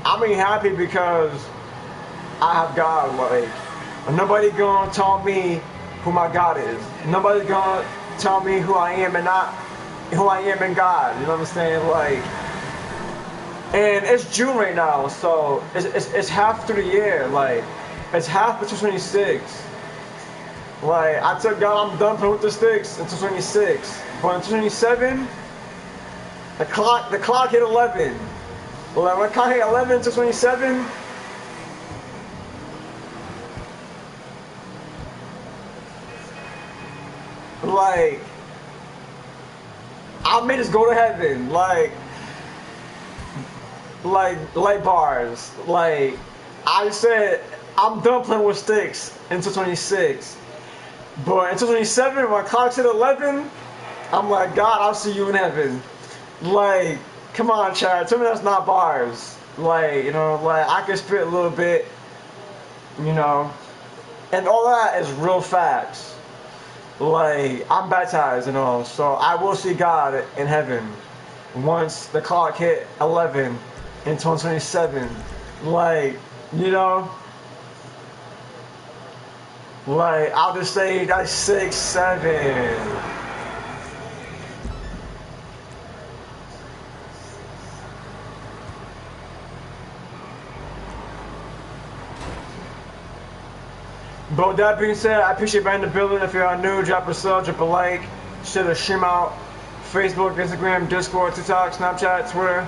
I'm only happy because I have God. Like, nobody gonna tell me who my God is. Nobody's gonna tell me who I am and not who I am in God. You know what I'm saying? Like, and it's June right now, so it's half through the year. Like, it's half of 226. Like, I told God I'm done playing with the sticks in 226. But in 227, the clock hit 11. Like, when the clock hit 11 to 27, like, I may just go to heaven. Like light bars. Like, I said I'm done playing with sticks until 26. But until 27, when clock's hit 11, I'm like, God, I'll see you in heaven. Like, come on, Chad, tell me that's not bars. Like, you know, like, I can spit a little bit, you know, and all that is real facts. Like, I'm baptized and all, so I will see God in heaven once the clock hit 11 in 2027. Like, you know, like, I'll just say that's 6, 7. But with that being said, I appreciate you being in the building. If you're new, drop a sub, drop a like, share the stream out. Facebook, Instagram, Discord, TikTok, Snapchat, Twitter.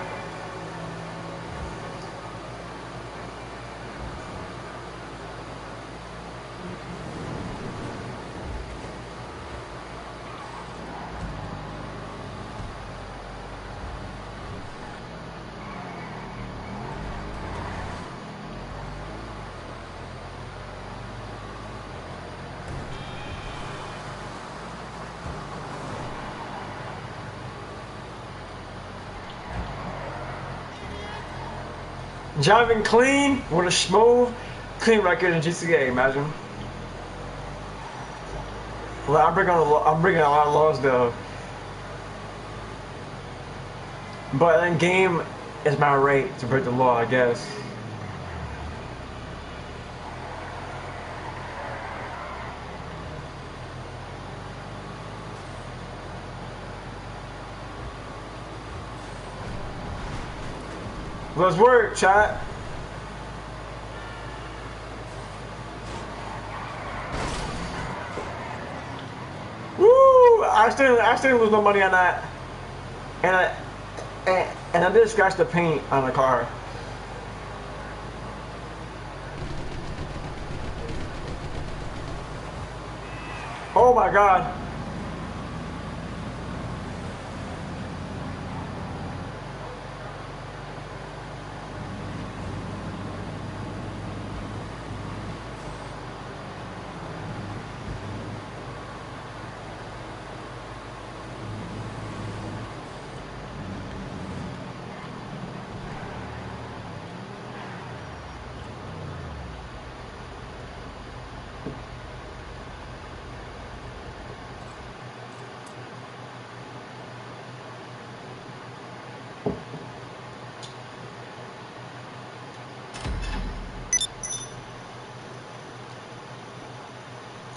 Driving clean with a smooth, clean record in GTA. Imagine. Well, I'm bringing a lot of laws though. But in game, it's my right to break the law, I guess. Let's work, chat. Woo! I still lose no money on that, and I did scratch the paint on the car. Oh my God!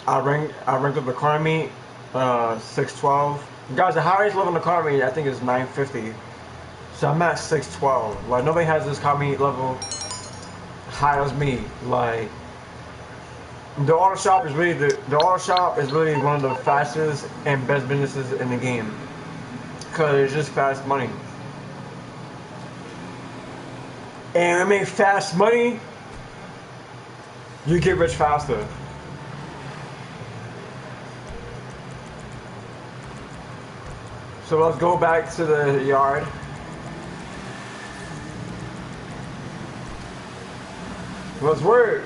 I ranked up the car meet, 612. Guys, the highest level in the car meet I think is 950. So I'm at 612. Like nobody has this car meet level high as me. Like the auto shop is really one of the fastest and best businesses in the game. Cause it's just fast money. And to make fast money, you get rich faster. So let's go back to the yard. Let's work.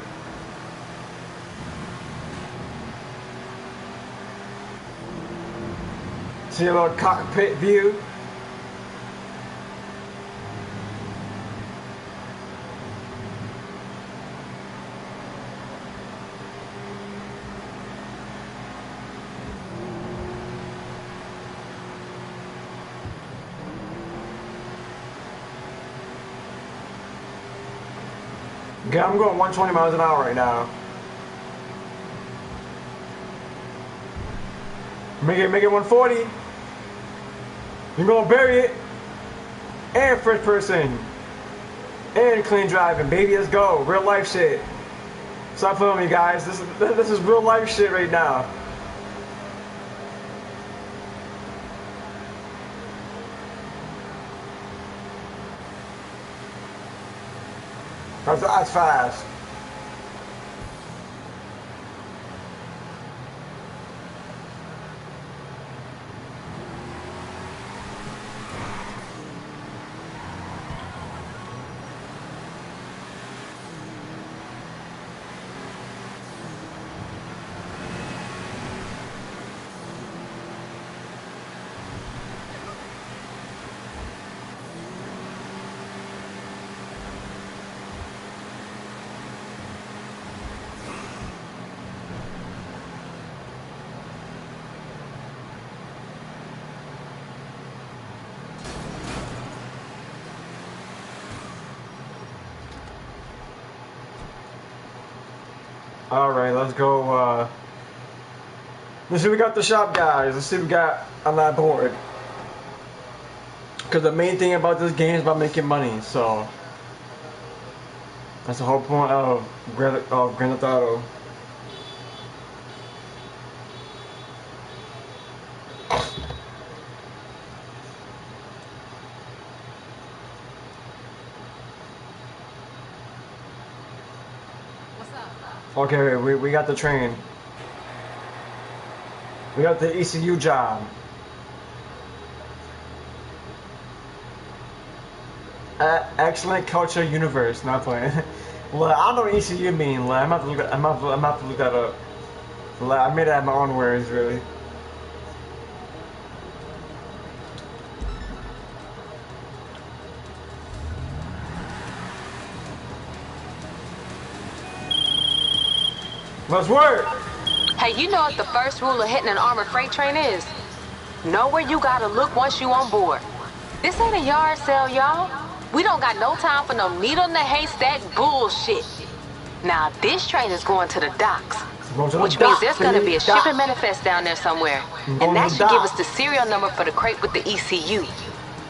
See a little cockpit view. Yeah, I'm going 120 miles an hour right now. Make it 140. You're gonna bury it. And first person. And clean driving, baby. Let's go. Real life shit. Stop playing with me, guys. This is real life shit right now. That's fast. Alright, let's go, let's see what we got the shop, guys. Let's see what we got on that board. Because the main thing about this game is about making money, so that's the whole point of Grand Theft Auto. Okay, we got the train. We got the ECU job. Excellent culture universe. Not playing. Well, I don't know what ECU mean. Like, I'm about to look that up. Like, I made it at my own words, really. Let's work! Hey, you know what the first rule of hitting an armored freight train is? Know where you gotta look once you on board. This ain't a yard sale, y'all. We don't got no time for no needle in the haystack bullshit. Now, this train is going to the docks, which means there's going to be a shipping manifest down there somewhere. And that should give us the serial number for the crate with the ECU.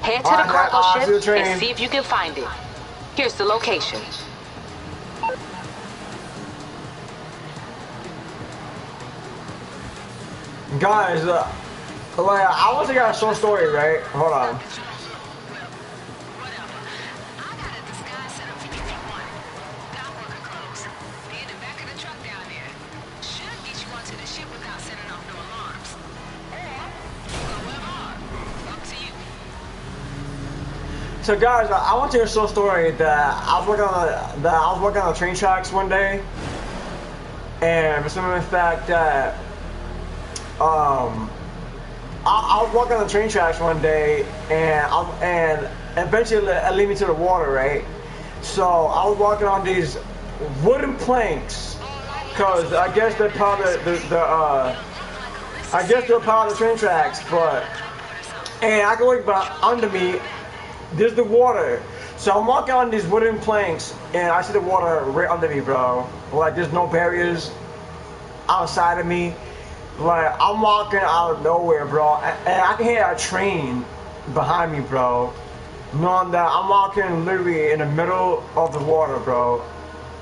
Head to the cargo ship and see if you can find it. Here's the location. Guys, like, I want to get a short story, right? Hold on. So guys, I want to hear a short story that I was working on the train tracks one day, and for some of the fact that I was walking on the train tracks one day, and eventually it led me to the water, right? So I was walking on these wooden planks, cause I guess they're part of the train tracks, and I can look under me. There's the water. So I'm walking on these wooden planks and I see the water right under me, bro. Like there's no barriers outside of me. Like I'm walking out of nowhere, bro. And I can hear a train behind me, bro. Knowing that I'm walking literally in the middle of the water, bro.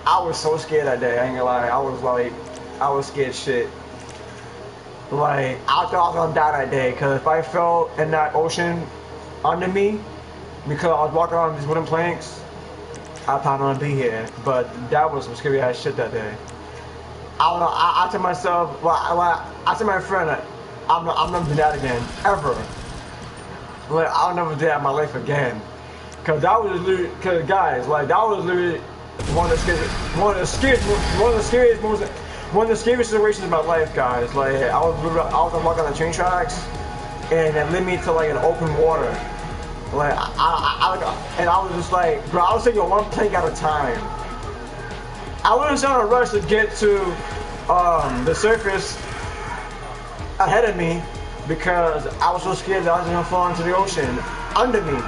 I was so scared that day, I ain't gonna lie. I was scared shit. Like I thought I was gonna die that day, cause if I fell in that ocean under me, because I was walking on these wooden planks, I probably wouldn't be here. But that was some scary ass shit that day. I don't know. I told myself, I told my friend, I'm never do that again, ever. Like I'll never do that in my life again. Cause that was literally, cause guys, like that was literally one of the scariest situations in my life, guys. Like I was walking on the train tracks, and it led me to like an open water. Like and I was just like, bro, I was taking one plank at a time. I wasn't trying to rush to get to the surface ahead of me because I was so scared that I was gonna fall into the ocean under me.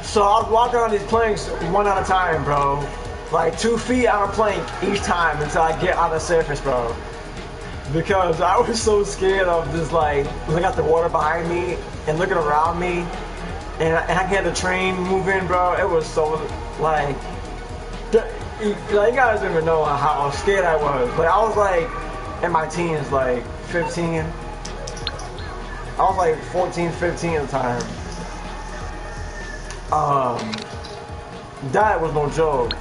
So I was walking on these planks one at a time, bro. Like 2 feet on a plank each time until I get on the surface, bro. Because I was so scared of just like looking at the water behind me and looking around me, and I had the train moving, bro. It was so like you guys don't even know how scared I was. Like I was like in my teens, like 15. I was like 14, 15 at the time. That was no joke.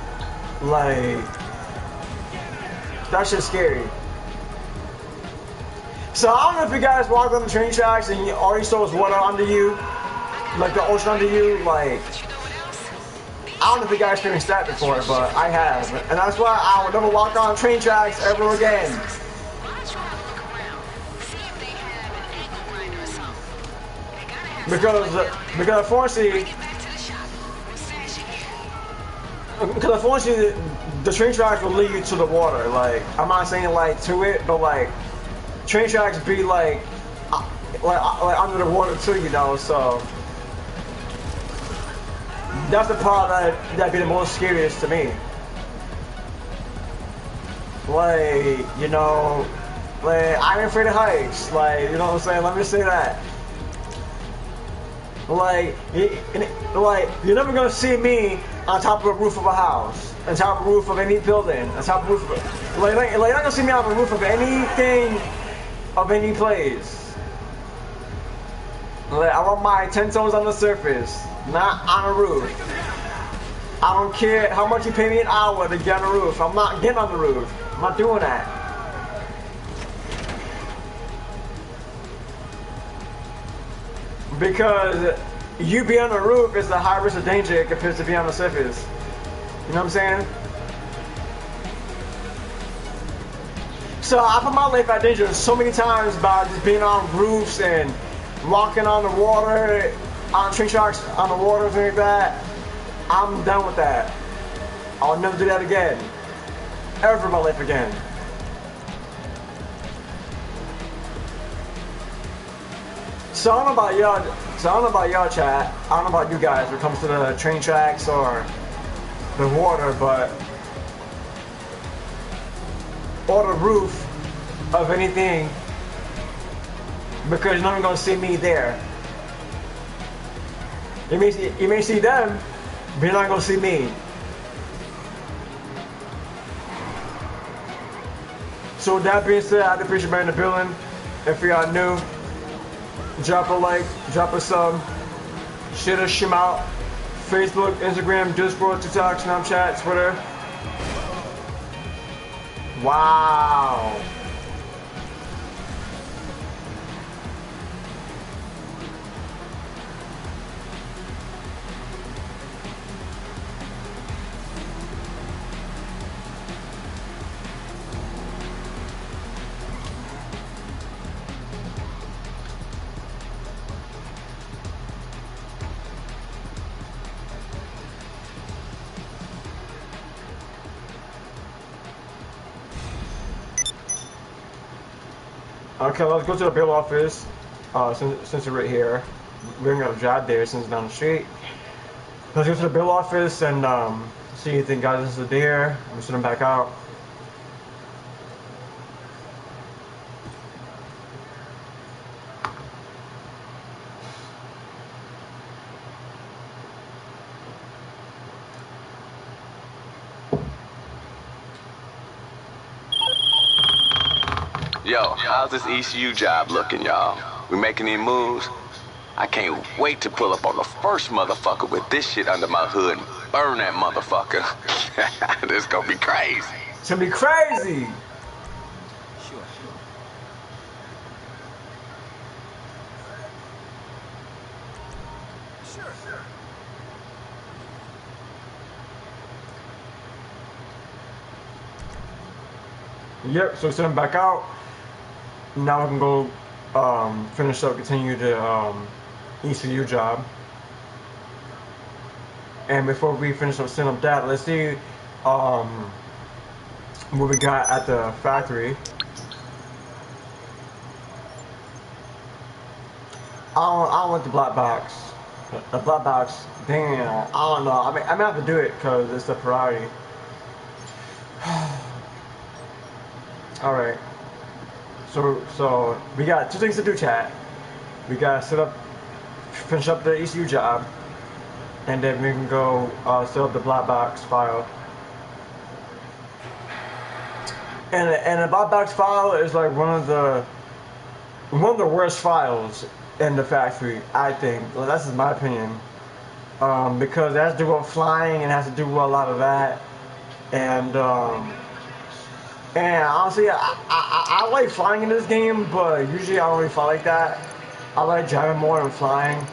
Like that shit's scary. So I don't know if you guys walked on the train tracks and all you saw was water under you, like the ocean under you. Like I don't know if you guys experienced that before, but I have, and that's why I would never walk on train tracks ever again. Because unfortunately, the train tracks will lead you to the water. Like I'm not saying like to it, but like train tracks be like under the water too, you know. So that's the part that'd be the most scariest to me. Like, you know, like I'm afraid of heights. Like, you know what I'm saying? Let me say that. Like you're never gonna see me on top of a roof of a house, on top of a roof of any building, on top of a roof of like you're not gonna see me on the roof of anything, of any place. Like I want my 10 toes on the surface, not on a roof. I don't care how much you pay me an hour to get on the roof. I'm not getting on the roof. I'm not doing that. Because you be on the roof is the high risk of danger compared to being on the surface. You know what I'm saying? So I put my life at danger so many times by just being on roofs and walking on the water, on train tracks, on the water, things like that. I'm done with that. I'll never do that again. Ever in my life again. So I don't know about y'all. So I don't know about y'all, chat. I don't know about you guys when it comes to the train tracks or the water, but or the roof of anything, because you're not even gonna see me there. You may see them, but you're not gonna see me. So with that being said, I'd appreciate you in the building. If y'all new, drop a like, drop a sub, share the shim out. Facebook, Instagram, Discord, TikTok, Snapchat, Twitter. Wow. Okay, let's go to the bill office. Since we're right here, we ain't got a job there since it's down the street. Let's go to the bill office and see if the guys are there. I'm send them back out. Yo, how's this ECU job looking, y'all? We making any moves? I can't wait to pull up on the first motherfucker with this shit under my hood and burn that motherfucker. This gonna be crazy. It's gonna be crazy. Yep, so send them back out. Now we can go finish up, continue the ECU job. And before we finish up setting up that, let's see what we got at the factory. I don't like the black box. The black box, damn, I don't know. I mean, I'm gonna have to do it because it's a priority. Alright. So we got two things to do, chat. We gotta finish up the ECU job, and then we can go set up the black box file. And the black box file is like one of the worst files in the factory, I think. Well, that's just my opinion. Because it has to do with flying and it has to do with a lot of that, and honestly, I like flying in this game, but usually I don't really fly like that. I like driving more than flying.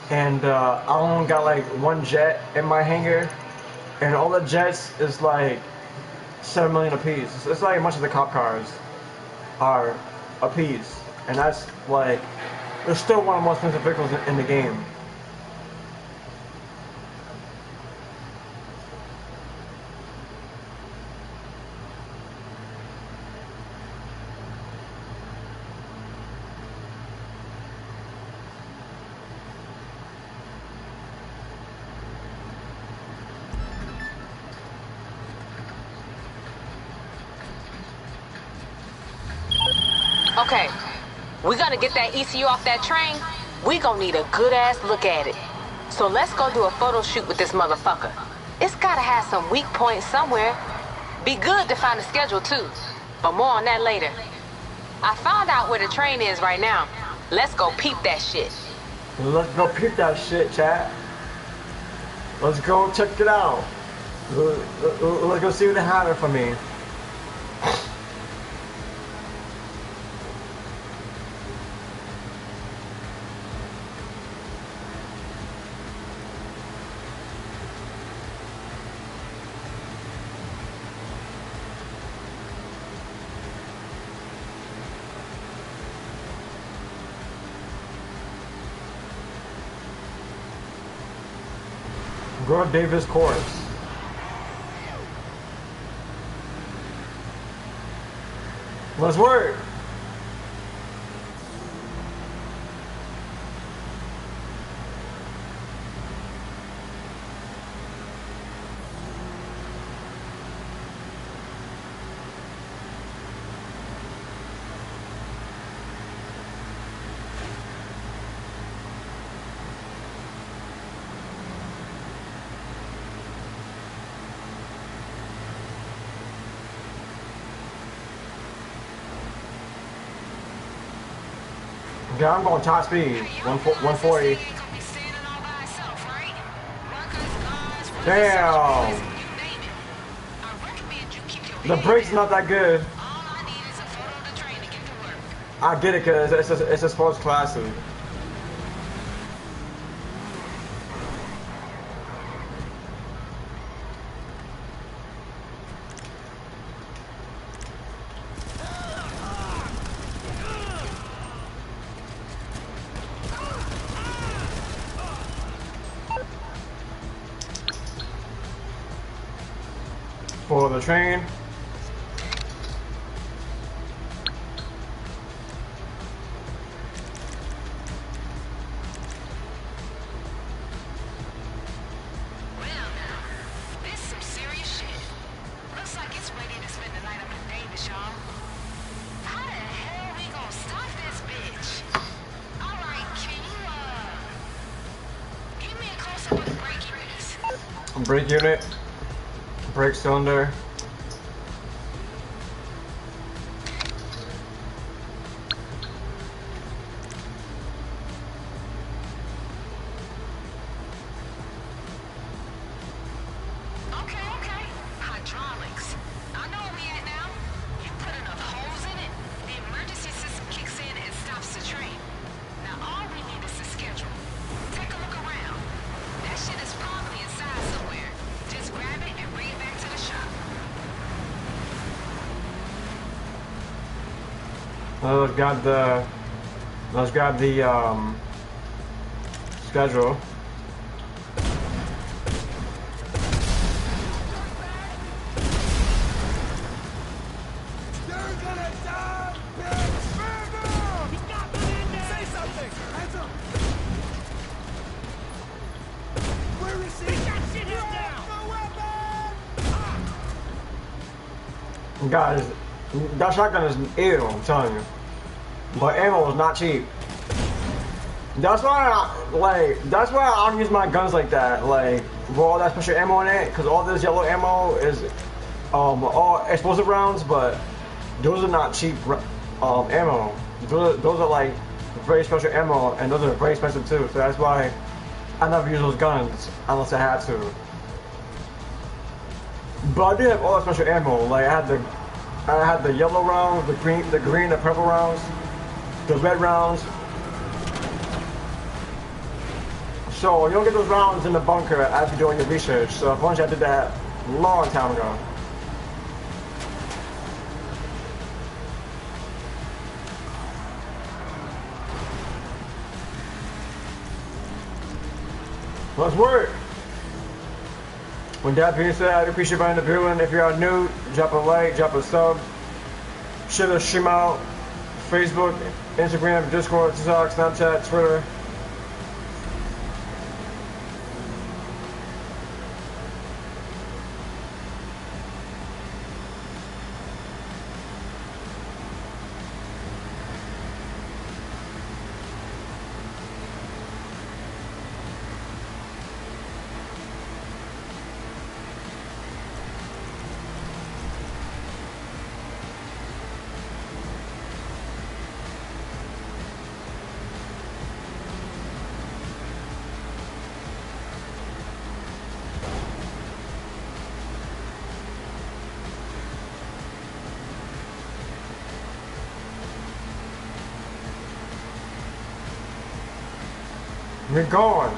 And I only got like one jet in my hangar, and all the jets is like 7 million a piece. It's like much of the cop cars are a piece, and that's like, it's still one of the most expensive vehicles in the game. Okay, we gonna get that ECU off that train. We gonna need a good ass look at it. So let's go do a photo shoot with this motherfucker. It's gotta have some weak points somewhere. Be good to find a schedule too, but more on that later. I found out where the train is right now. Let's go peep that shit. Let's go peep that shit, chat. Let's go check it out. Let's go see what they have for me. Go to Davis Course. Let's work. Okay, I'm going top speed, 140. Damn. The brake's not that good. I get it, cause it's a sports classic. For the train. Brake unit, brake cylinder. Okay. Hydraulics. I know where we at now. You put enough holes in it, the emergency system kicks in and stops the train. Now all we need is the schedule. Take a look around. That shit is probably inside somewhere. Just grab it and bring it back to the shop. Let's grab the schedule. Guys, that shotgun is ill, I'm telling you. But ammo is not cheap. That's why I don't use my guns like that, like with all that special ammo in it, because all this yellow ammo is all explosive rounds, but those are not cheap ammo. Those are like very special ammo, and those are very expensive too. So that's why I never use those guns unless I had to. But I do have all that special ammo. Like I had the yellow rounds, the green, the purple rounds, the red rounds. So you don't get those rounds in the bunker as you're doing your research. So unfortunately I did that a long time ago. Let's work. With that being said, I appreciate you in the viewing. If you are new, drop a like, drop a sub, share the stream out, Facebook, Instagram, Discord, TikTok, Snapchat, Twitter. We're going.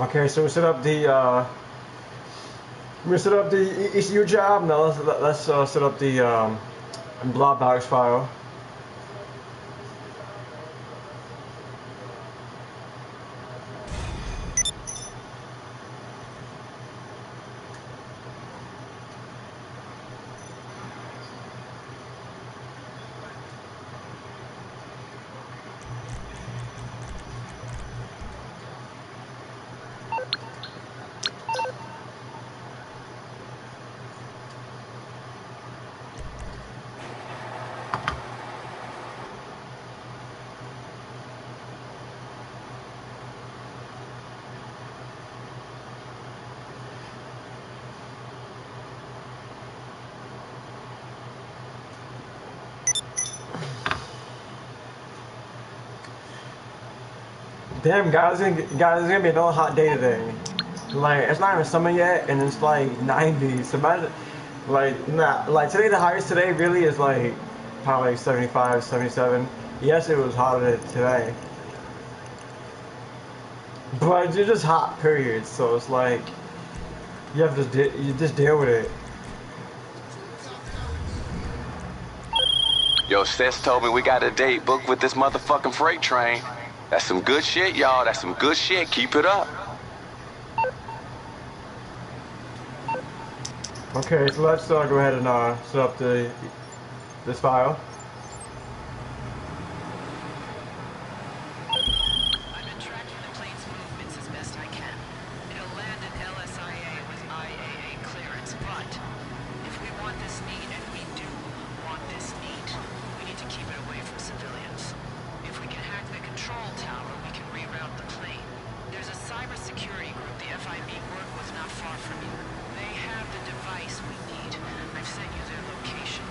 Okay, so we set up the ECU job. Now let's set up the blob box file. Damn, guys, it's gonna be another hot day today. Like, it's not even summer yet, and it's like 90s. So imagine, like today, the highest today really is like probably like 75, 77. Yes, it was hotter today, but it's just hot, period. So it's like you have to you just deal with it. Yo, Seth told me we got a date booked with this motherfucking freight train. That's some good shit, y'all. That's some good shit. Keep it up. Okay, so let's go ahead and set up this file. I've been tracking the plane's movements as best I can. It'll land at LSIA with IAA clearance, but if we want this meat, and we do want this meat, we need to keep it away from civilians. If we can hack the control tower, we can reroute the plane. There's a cybersecurity group the FIB work with not far from you. They have the device we need. I've sent you their location.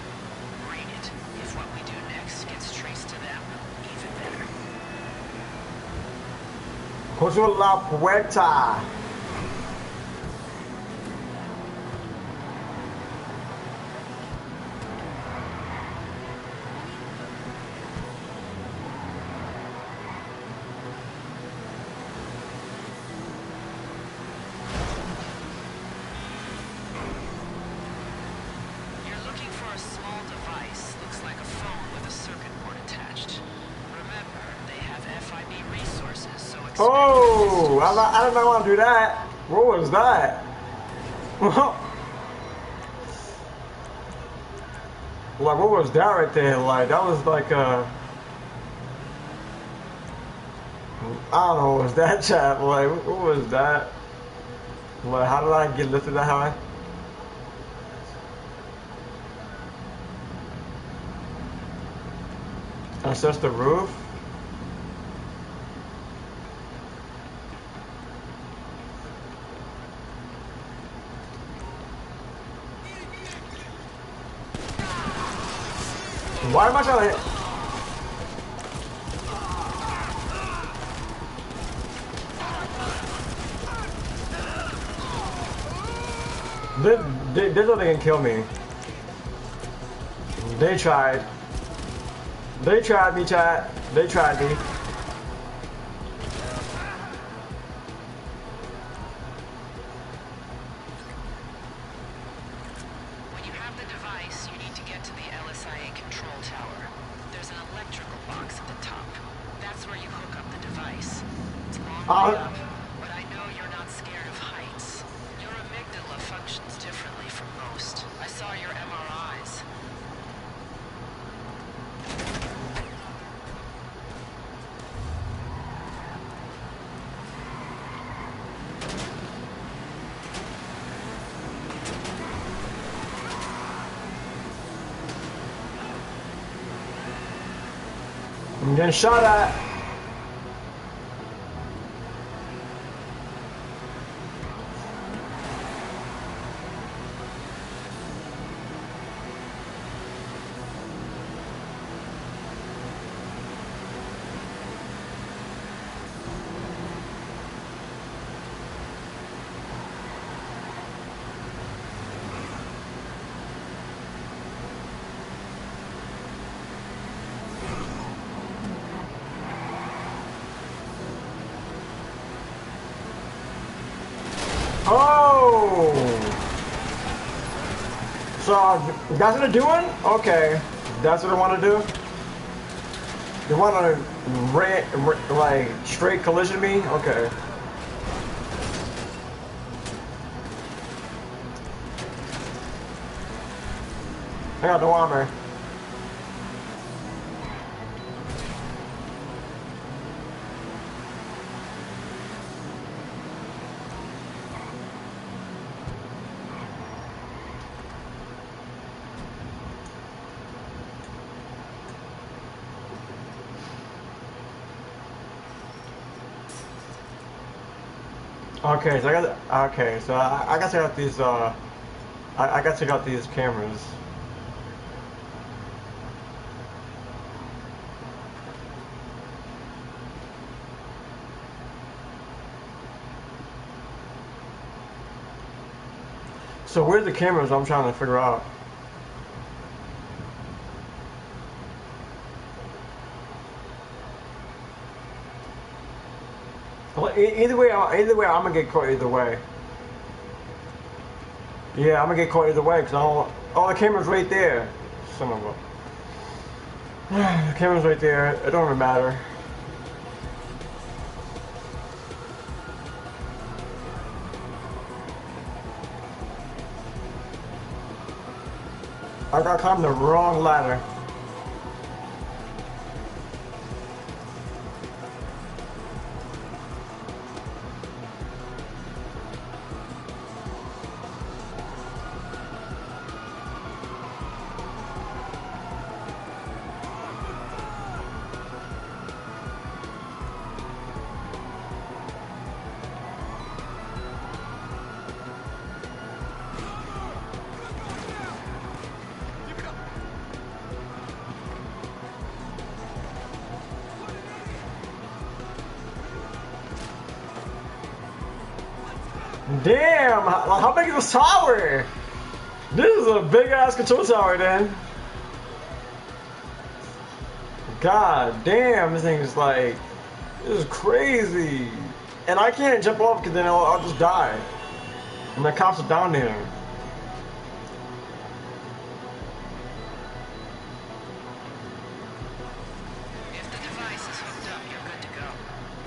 Read it. If what we do next gets traced to them, even better. Coso la Puerta. Oh, I don't know want to do that. What was that? Like, what was that right there? Like, that was like I don't know, what was that, chat? Like, what was that? Like, how did I get lifted that high? Assess the roof? Why am I trying to hit? This one they can kill me. They tried. They tried me, chat. They tried me. When you have the device, you need to get to the LSIA control tower. There's an electrical box at the top. That's where you hook up the device. It's a long way up, but I know you're not scared of heights. Your amygdala functions differently from most. I saw your MRIs. I'm getting shot at. Oh! So, that's what they're doing? Okay. That's what I want to do? They want to, like, straight collision me? Okay. I got no armor. Okay, so I got to check out these I got to check out these cameras. So where's the cameras? I'm trying to figure out. Well, either way, I'm gonna get caught either way. Yeah, I'm gonna get caught either way because I don't. Oh, the camera's right there. Son of a. The camera's right there. It don't even matter. I got climbed the wrong ladder. Damn! How big is this tower? This is a big ass control tower, then. God damn, this thing is like, this is crazy. And I can't jump off because then I'll just die. And the cops are down there. If the device is hooked up, you're good to go.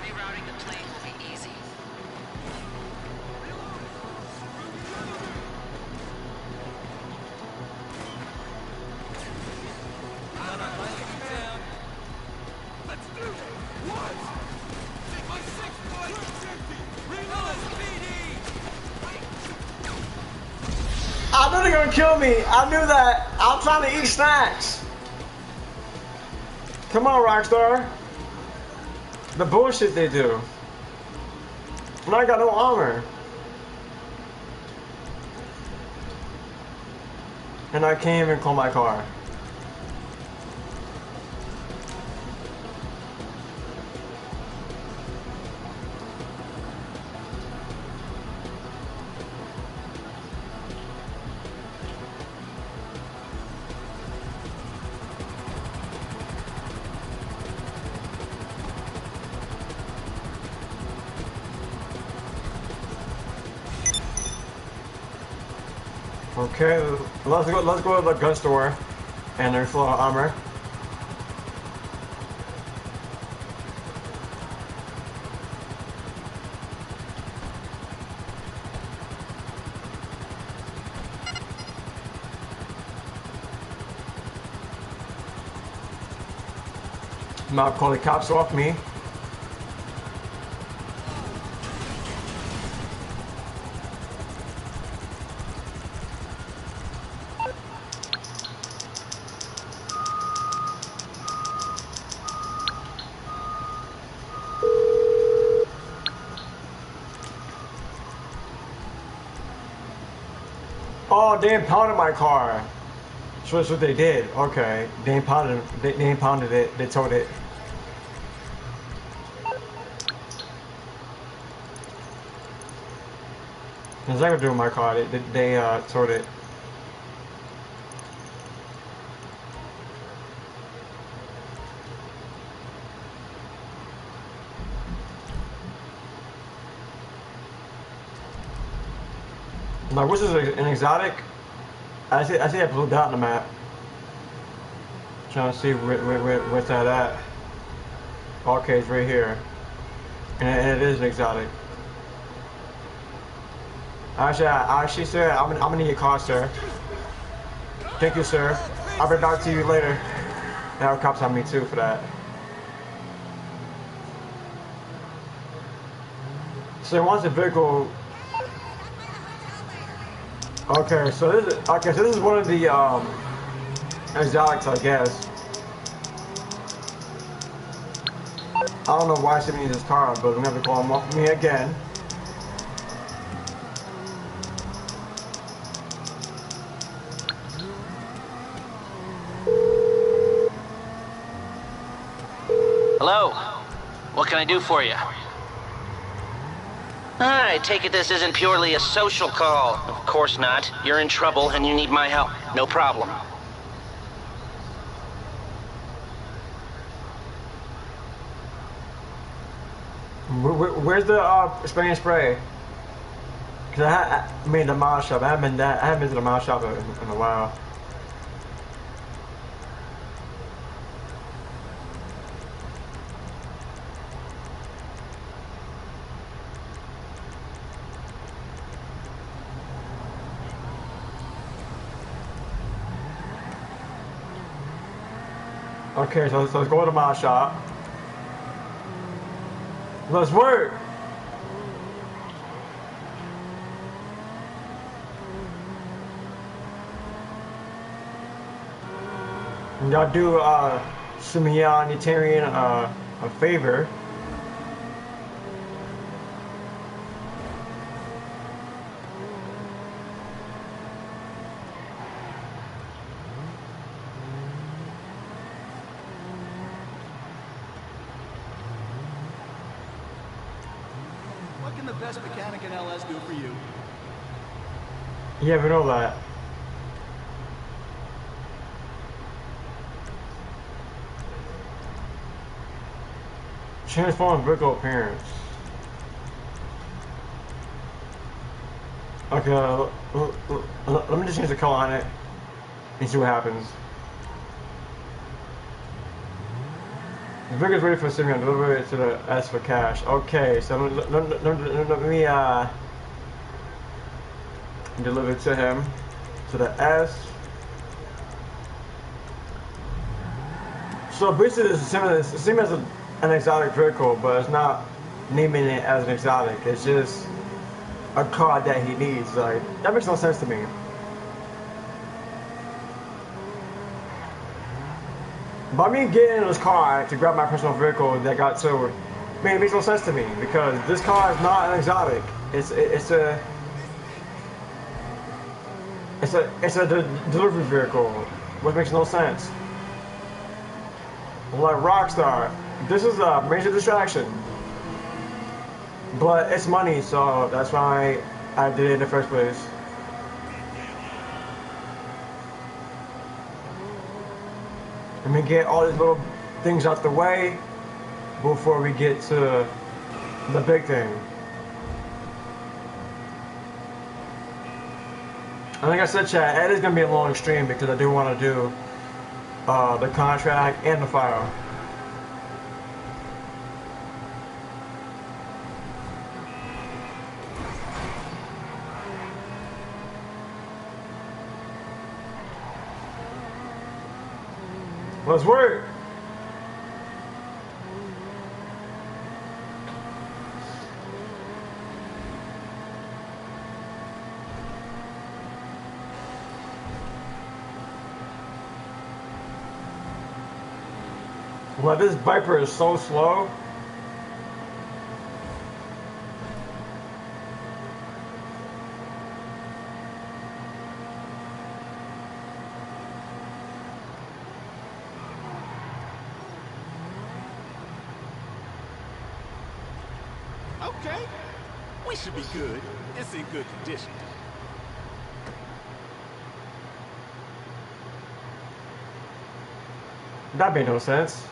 Rerouting the plane will be easy. I knew they're gonna kill me. I knew that. I'm trying to eat snacks. Come on, Rockstar. The bullshit they do. And I got no armor. And I can't even call my car. Okay, let's go to the gun store, and there's a lot of armor. I'm not calling the cops off me. Oh, they impounded my car. So that's what they did. Okay, they impounded it. They towed it. What's that gonna do with my car? They towed it. Like, which is an exotic? I see a blue dot on the map. Trying to see where's that at. Okay, it's right here. And it is an exotic. Actually, sir, I'm gonna need your car, sir. Thank you, sir. I'll be back to you later. Now cops on me too for that. So once the vehicle. Okay, so this is one of the exotics, I guess. I don't know why she needs his car, but I'm gonna have to call him off me again. Hello. What can I do for you? I take it this isn't purely a social call. Of course not. You're in trouble and you need my help. No problem. Where's the spray and spray? Cause I mean the mile shop. I haven't been to the mile shop in a while. Okay, so let's go to the mile shop. Let's work. Y'all do some humanitarian a favor. What can the best mechanic in LS do for you? You ever know that? Transform vehicle appearance. Okay, let me just change the color on it and see what happens. The vehicle's ready for shipping and deliver it to the S for cash. Okay, so let me deliver it to him, to the S. So basically it's the same as an exotic vehicle, but it's not naming it as an exotic. It's just a car that he needs. Like, that makes no sense to me. By me getting in this car to grab my personal vehicle that got towed, man, it makes no sense to me because this car is not an exotic. It's a delivery vehicle, which makes no sense. Like Rockstar, this is a major distraction, but it's money, so that's why I did it in the first place. Let me get all these little things out the way before we get to the big thing. And like I said, chat, it is going to be a long stream because I do want to do the contract and the file. Let's work. Well, this Viper is so slow. Okay, we should be good. It's in good condition. That made no sense.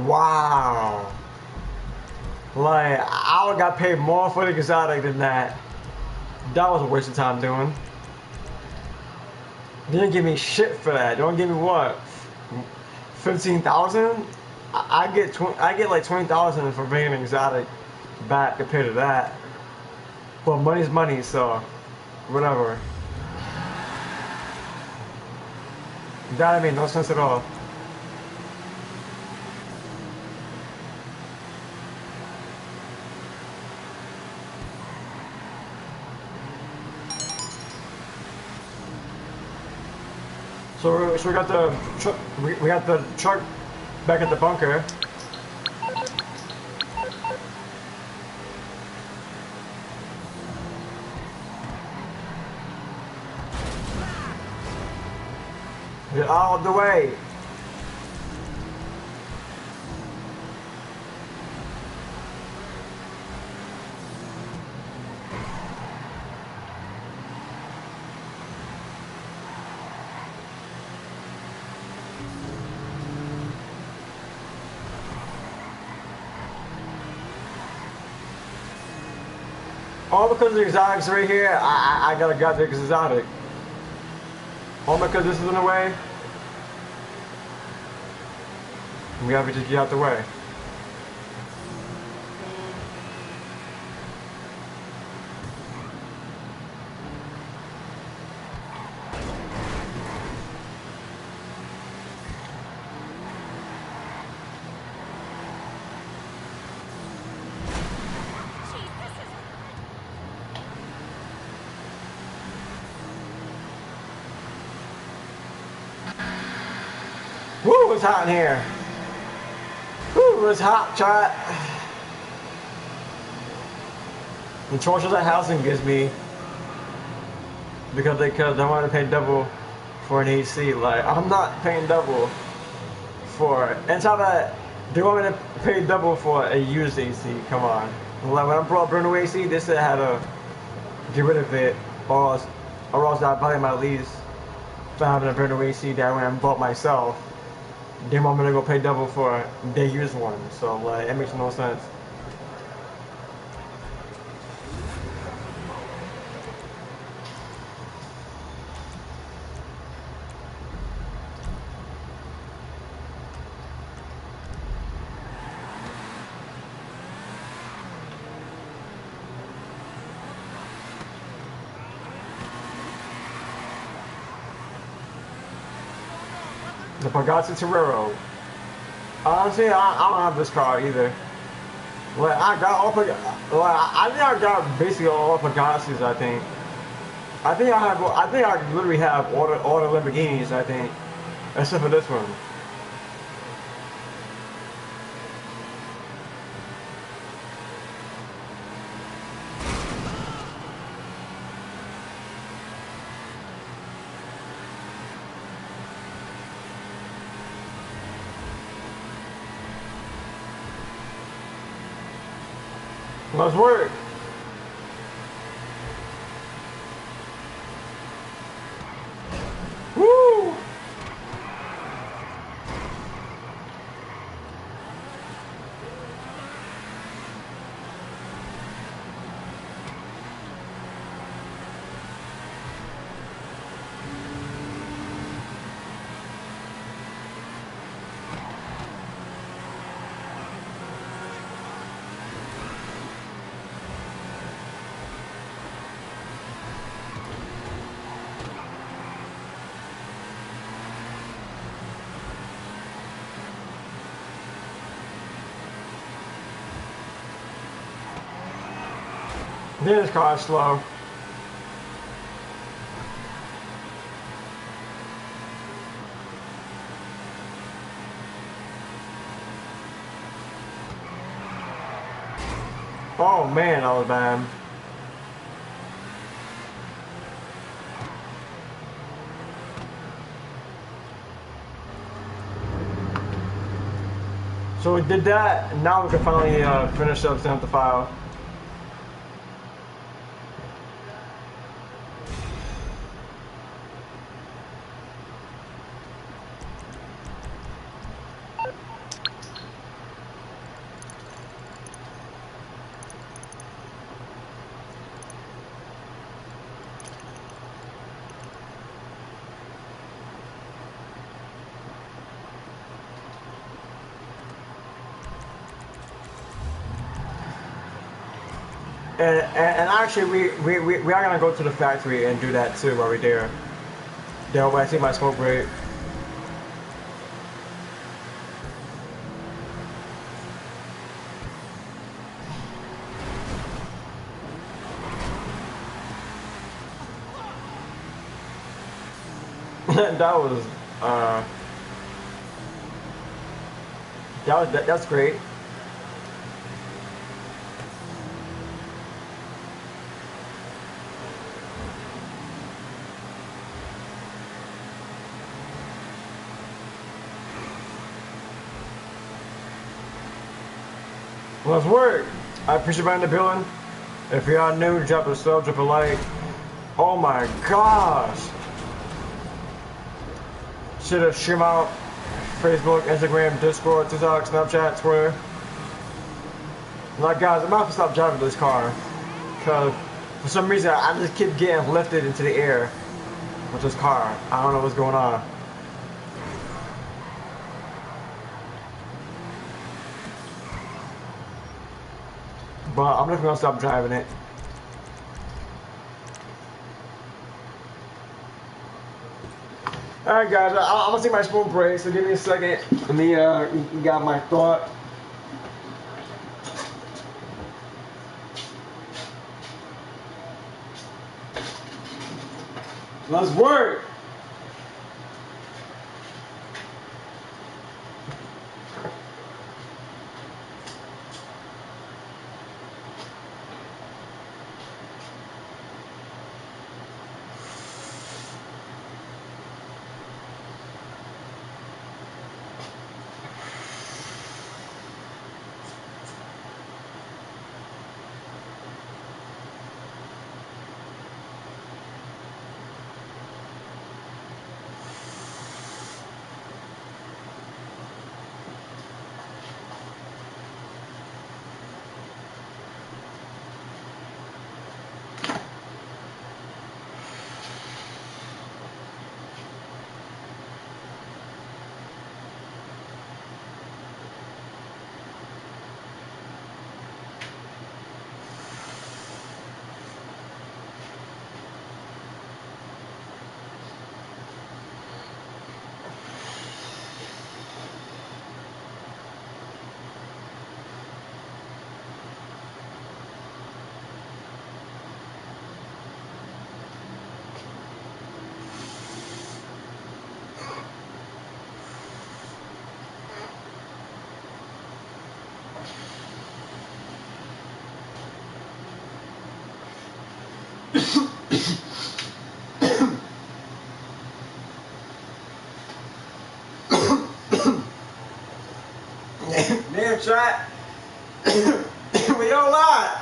Wow. Like, I would got paid more for the exotic than that. That was a waste of time doing. They didn't give me shit for that. They don't give me what? 15,000? I get like 20,000 for bringing an exotic back compared to that. But money's money, so whatever. That made no sense at all. So we got the truck. We got the truck back at the bunker. Get out of the way. All because the exotics right here, I gotta grab the exotic. All because this is in the way. We have to just get out the way. Woo, it's hot in here. Woo, it's hot, chat. The torture that housing gives me because they want to pay double for an AC. Like, I'm not paying double for it. And top of that, they want me to pay double for a used AC. Come on. Like, when I brought brand new AC, they said I had to get rid of it, or else I'd violate my lease for having a brand new AC that I went and bought myself. They want me to go pay double for their used one, so like it makes no sense. The Pagazzi Torero. Honestly, I don't have this car either. Like I got all I think I got basically all Pagazzis. I think I literally have all the Lamborghinis. I think, except for this one. Let's work. Woo! This car is slow. Oh man, that was bad. So we did that, and now we can finally finish up the file. And actually, we are gonna go to the factory and do that too while we're there. There, when I see my smoke break. That's great. Let's work. I appreciate you in the building. If you are new, drop a sub, drop a like. Oh my gosh. Should have stream out Facebook, Instagram, Discord, TikTok, Snapchat, Twitter. Like guys, I'm about to stop driving this car. Cause for some reason I just keep getting lifted into the air with this car. I don't know what's going on. But I'm just gonna stop driving it. Alright guys, I'm gonna take my spoon break, so give me a second. Let me got my thought. Let's work! Damn shot. We don't lie.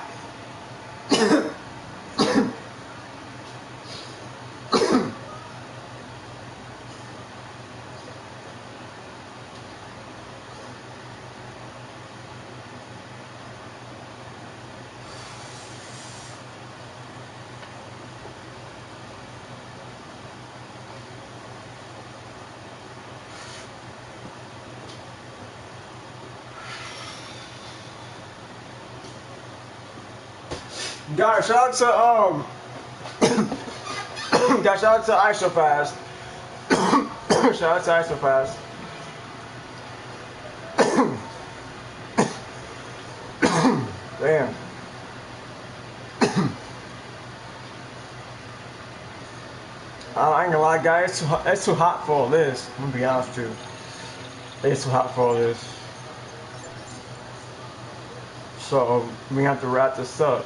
Guys, shout out to guys, shout out to ISOFast. Shout out to ISOFast. Damn. I ain't gonna lie, guys. It's too hot for all this. I'm gonna be honest with you. It's too hot for all this. So we have to wrap this up.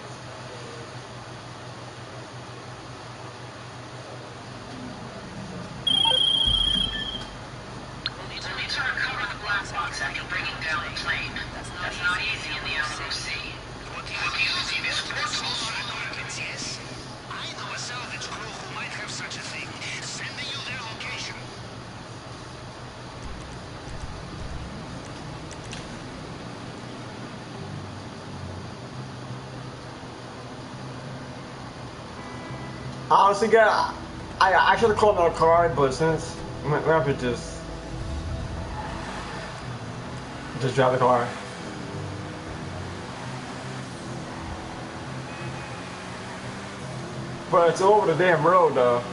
Honestly, guys, I should have called another car, but since we have to just drive the car. But it's over the damn road, though.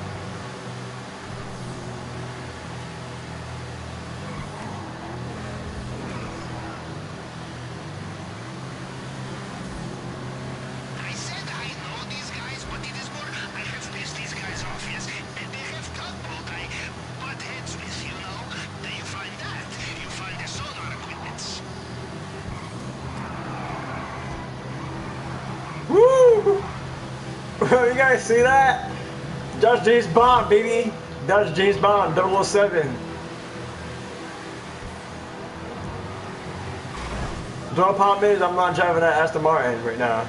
You guys see that? That's James Bond, baby. That's James Bond, 007. The problem is I'm not driving that Aston Martin right now.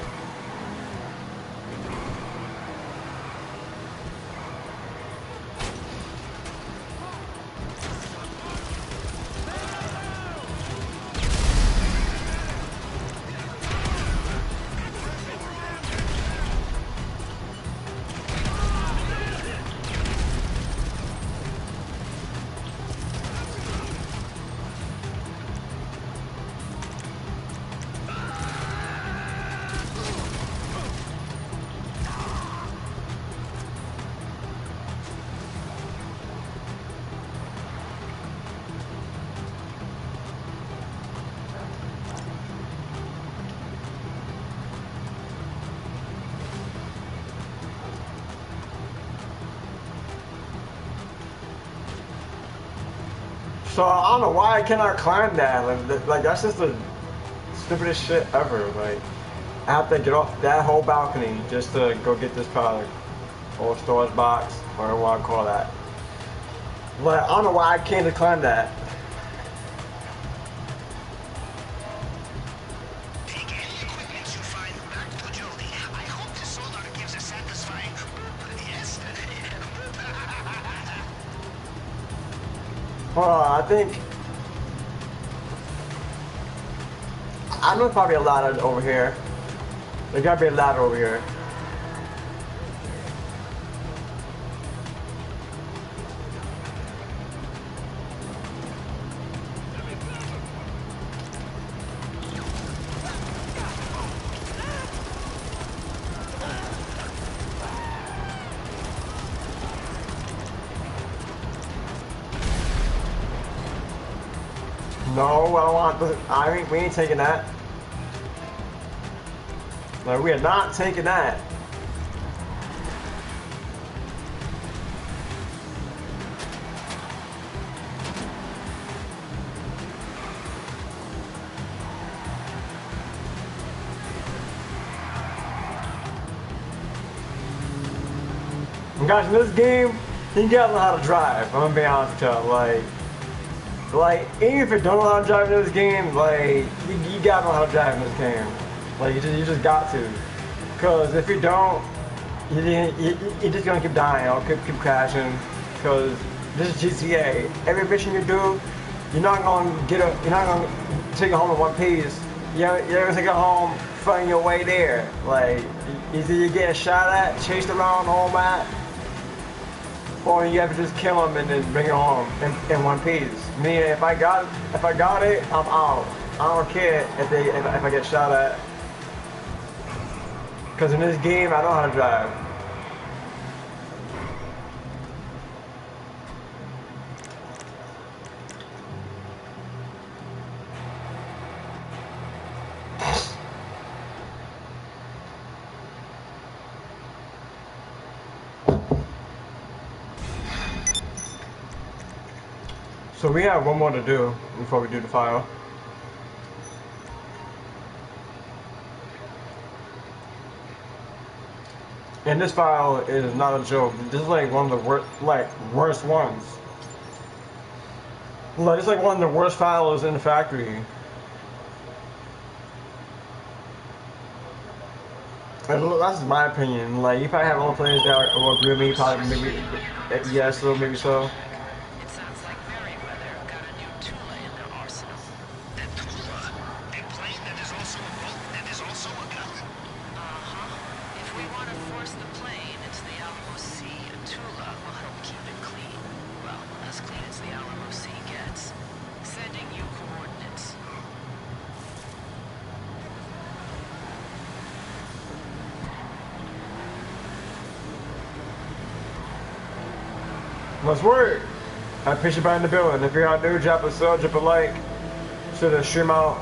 So I don't know why I cannot climb that. Like that's just the stupidest shit ever. Like I have to get off that whole balcony just to go get this product or storage box, whatever you want to call that. Like I don't know why I can't climb that. Hold on, I think I know probably a ladder over here. There gotta be a ladder over here. No, I don't want the. We ain't taking that. No, we are not taking that. And guys, in this game, you gotta know how to drive. I'm gonna be honest with you, like, even if you don't know how to drive in this game, like, you gotta know how to drive in this game. Like, you just got to. Cause if you don't, you're just gonna keep dying or keep crashing. Cause this is GTA. Every mission you do, you're not gonna take it home in one piece. You're gonna take it home, find your way there. Like, either you get shot at, chased around the whole map, or you have to just kill him and then bring it home in one piece. Me, if I got it, I'm out. I don't care if I get shot at. Cause in this game, I know how to drive. So we have one more to do before we do the file. And this file is not a joke. This is like one of the worst ones. Like it's like one of the worst files in the factory. And that's my opinion. Like if I have all players that will agree with me, probably maybe yes, or maybe so. Let's work. I appreciate you buying the building. If you're out there, drop a sub, drop a like. Should have stream out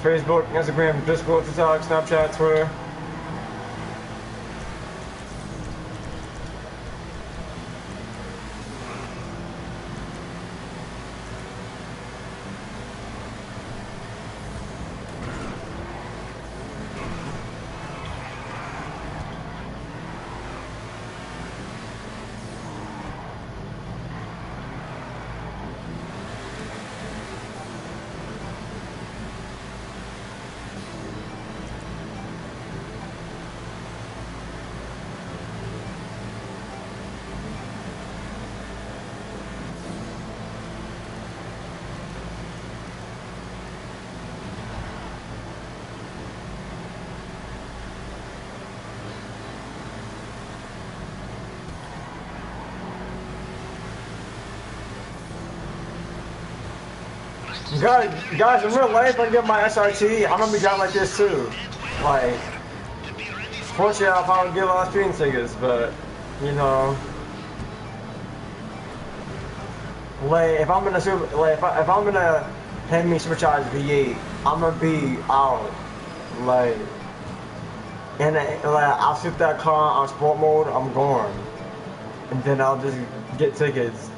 Facebook, Instagram, Discord, TikTok, Snapchat, Twitter. Guys, in real life, I get my SRT, I'm gonna be driving like this too. Like, fortunately, I'll probably get a lot of speeding tickets, but, you know, like, if I'm gonna if I'm gonna hand me supercharged V8, I'm gonna be out. Like, and I'll shoot that car on sport mode, I'm going, and then I'll just get tickets.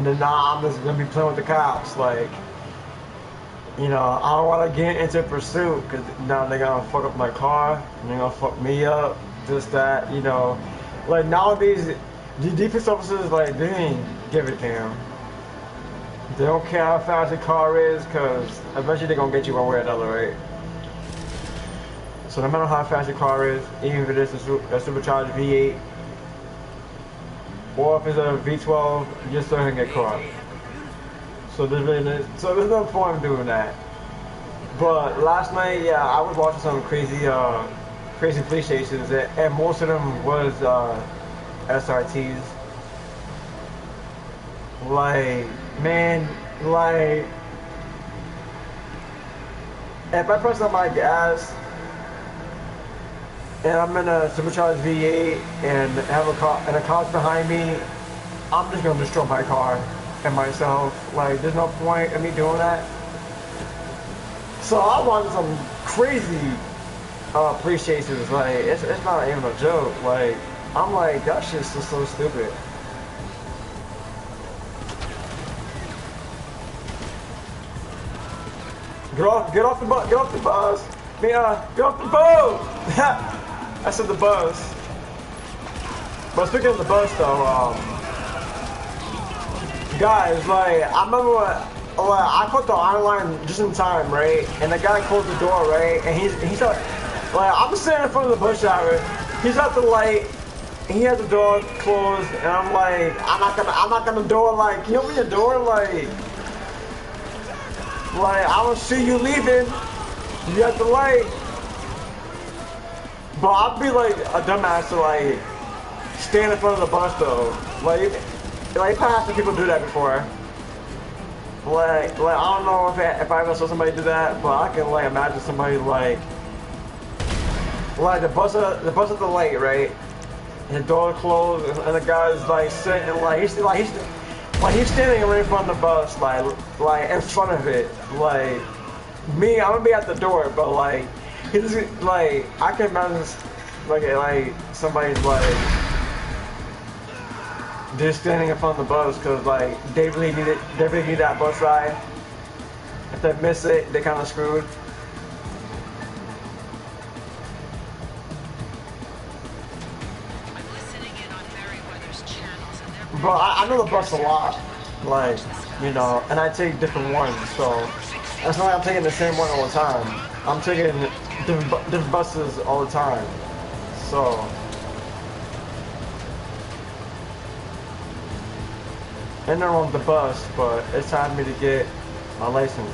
Nah, I'm just gonna be playing with the cops. Like, you know, I don't want to get into pursuit because now they're gonna fuck up my car and they're gonna fuck me up. This, that, you know. Like nowadays, the defense officers, like, they ain't give a damn. They don't care how fast your car is because eventually they're gonna get you one way or another, right? So no matter how fast your car is, even if it is a supercharged V8 or if it's a V12, you're still gonna get caught. So there's no point in doing that. But last night, yeah, I was watching some crazy police stations, and most of them was SRTs. Like, man, like, if I press on my gas and I'm in a supercharged V8 and have a car and a car's behind me, I'm just gonna destroy my car and myself. Like, there's no point in me doing that. So I wanted some crazy police chases. Like, it's not even a joke. Like, I'm like, that shit's just so stupid. Get off the bus, get off the bus. Mia, get off the boat. I said the bus. But speaking of the bus though, guys, like, I remember I put the iron line just in time, right? And the guy closed the door, right? And he's like, I'm standing in front of the bus driver. He's at the light. He has the door closed, and I'm like, I'm not gonna door, like, can you open your door, like I don't see you leaving. You at the light. But I'd be like a dumbass to like stand in front of the bus though. Like past people do that before. Like I don't know if I ever saw somebody do that, but I can like imagine somebody like the bus at the light, right? And the door closed, and the guy's like sitting, he's standing right in front of the bus, like in front of it. Like me, I'm gonna be at the door, but like he's like, I can imagine like somebody's like just standing in front of the bus because like they really need that bus ride. If they miss it, they kind of screwed. But I know the bus a lot, like, you know, and I take different ones, so that's not like I'm taking the same one all the time. I'm taking different buses all the time, so. And they're on the bus, but it's time for me to get my license.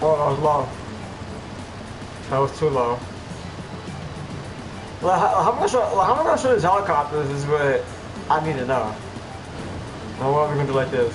Oh, that was low. That was too low. Well, how am I gonna show these helicopters is what I need to know. Now what are we gonna do like this?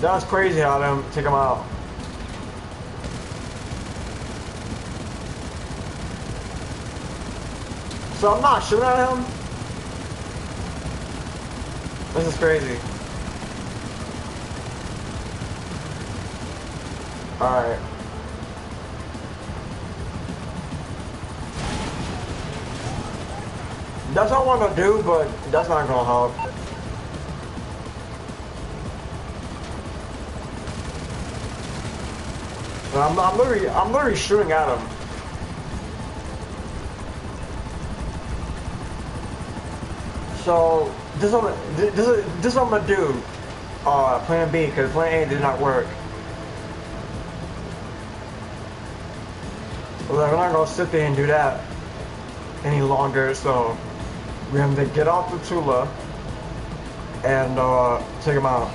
That's crazy how them take them out. So I'm not shooting at him. This is crazy. Alright. That's what I want to do, but that's not gonna help. I'm literally shooting at him. So this is what I'm gonna do. Plan B, because Plan A did not work. Well, we're not gonna sit there and do that any longer, so we have to get off the Tula and take him out.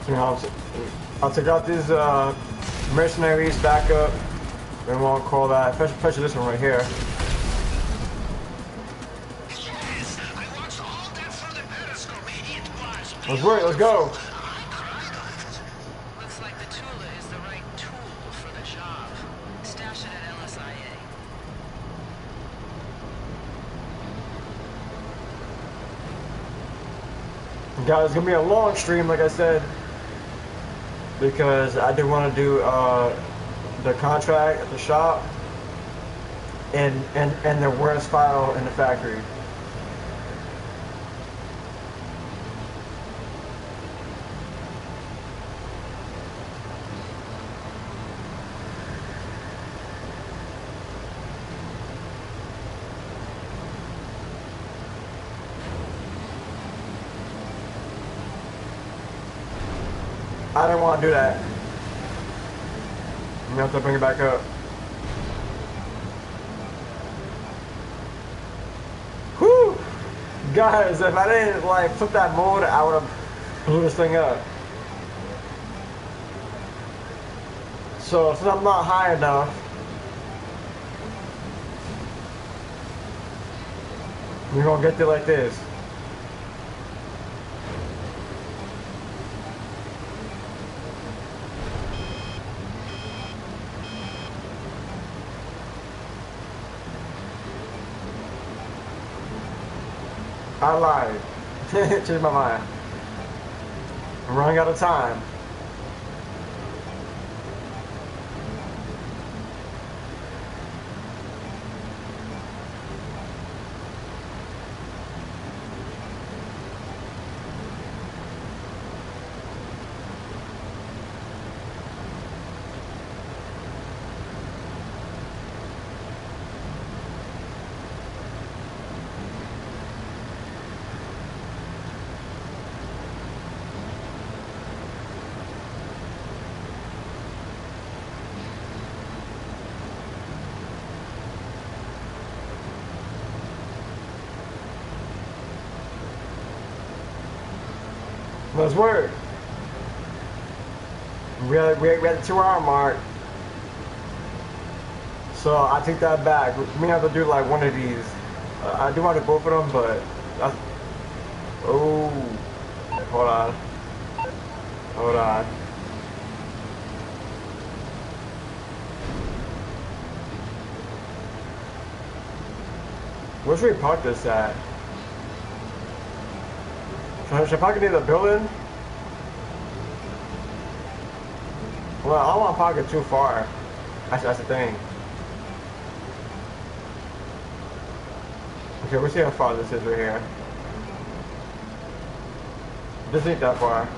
You know, I'll take out these mercenaries back up. We won't call that, especially this one right here. Let's work, let's go. Looks like the Tula is the right tool for the job. Stash it at LSIA. Guys, it's gonna be a long stream, like I said, because I do want to do the contract at the shop and the worst file in the factory. I didn't want to do that. I'm gonna have to bring it back up. Whew! Guys, if I didn't like flip that mode, I would have blew this thing up. So since I'm not high enough, we're gonna get there like this. I lied. Changed my mind. I'm running out of time. Let's work. We had the 2-hour mark. So I take that back. We have to do like one of these. I do want to both of them, but that's, oh, hold on. Hold on. Where should we park this at? Should I park it near the building? Well, I don't want to park it too far. That's the thing. Okay, we'll see how far this is right here. This ain't that far.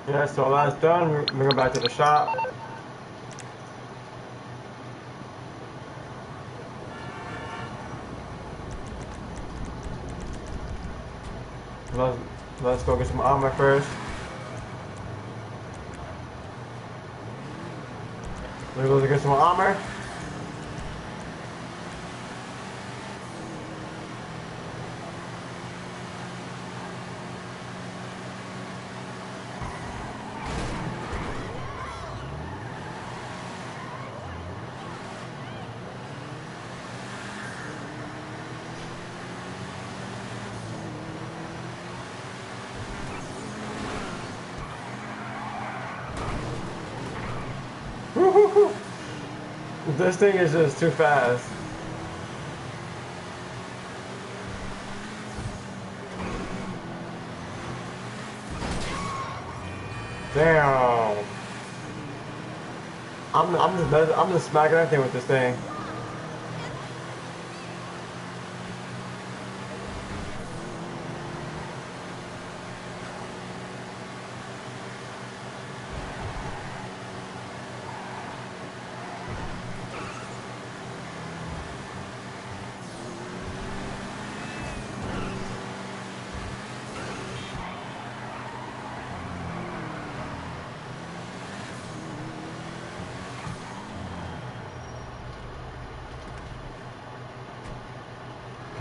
Yeah, so that's done. We go back to the shop. Let's go get some armor first. We're going to get some armor. This thing is just too fast. Damn. I'm just smacking everything with this thing.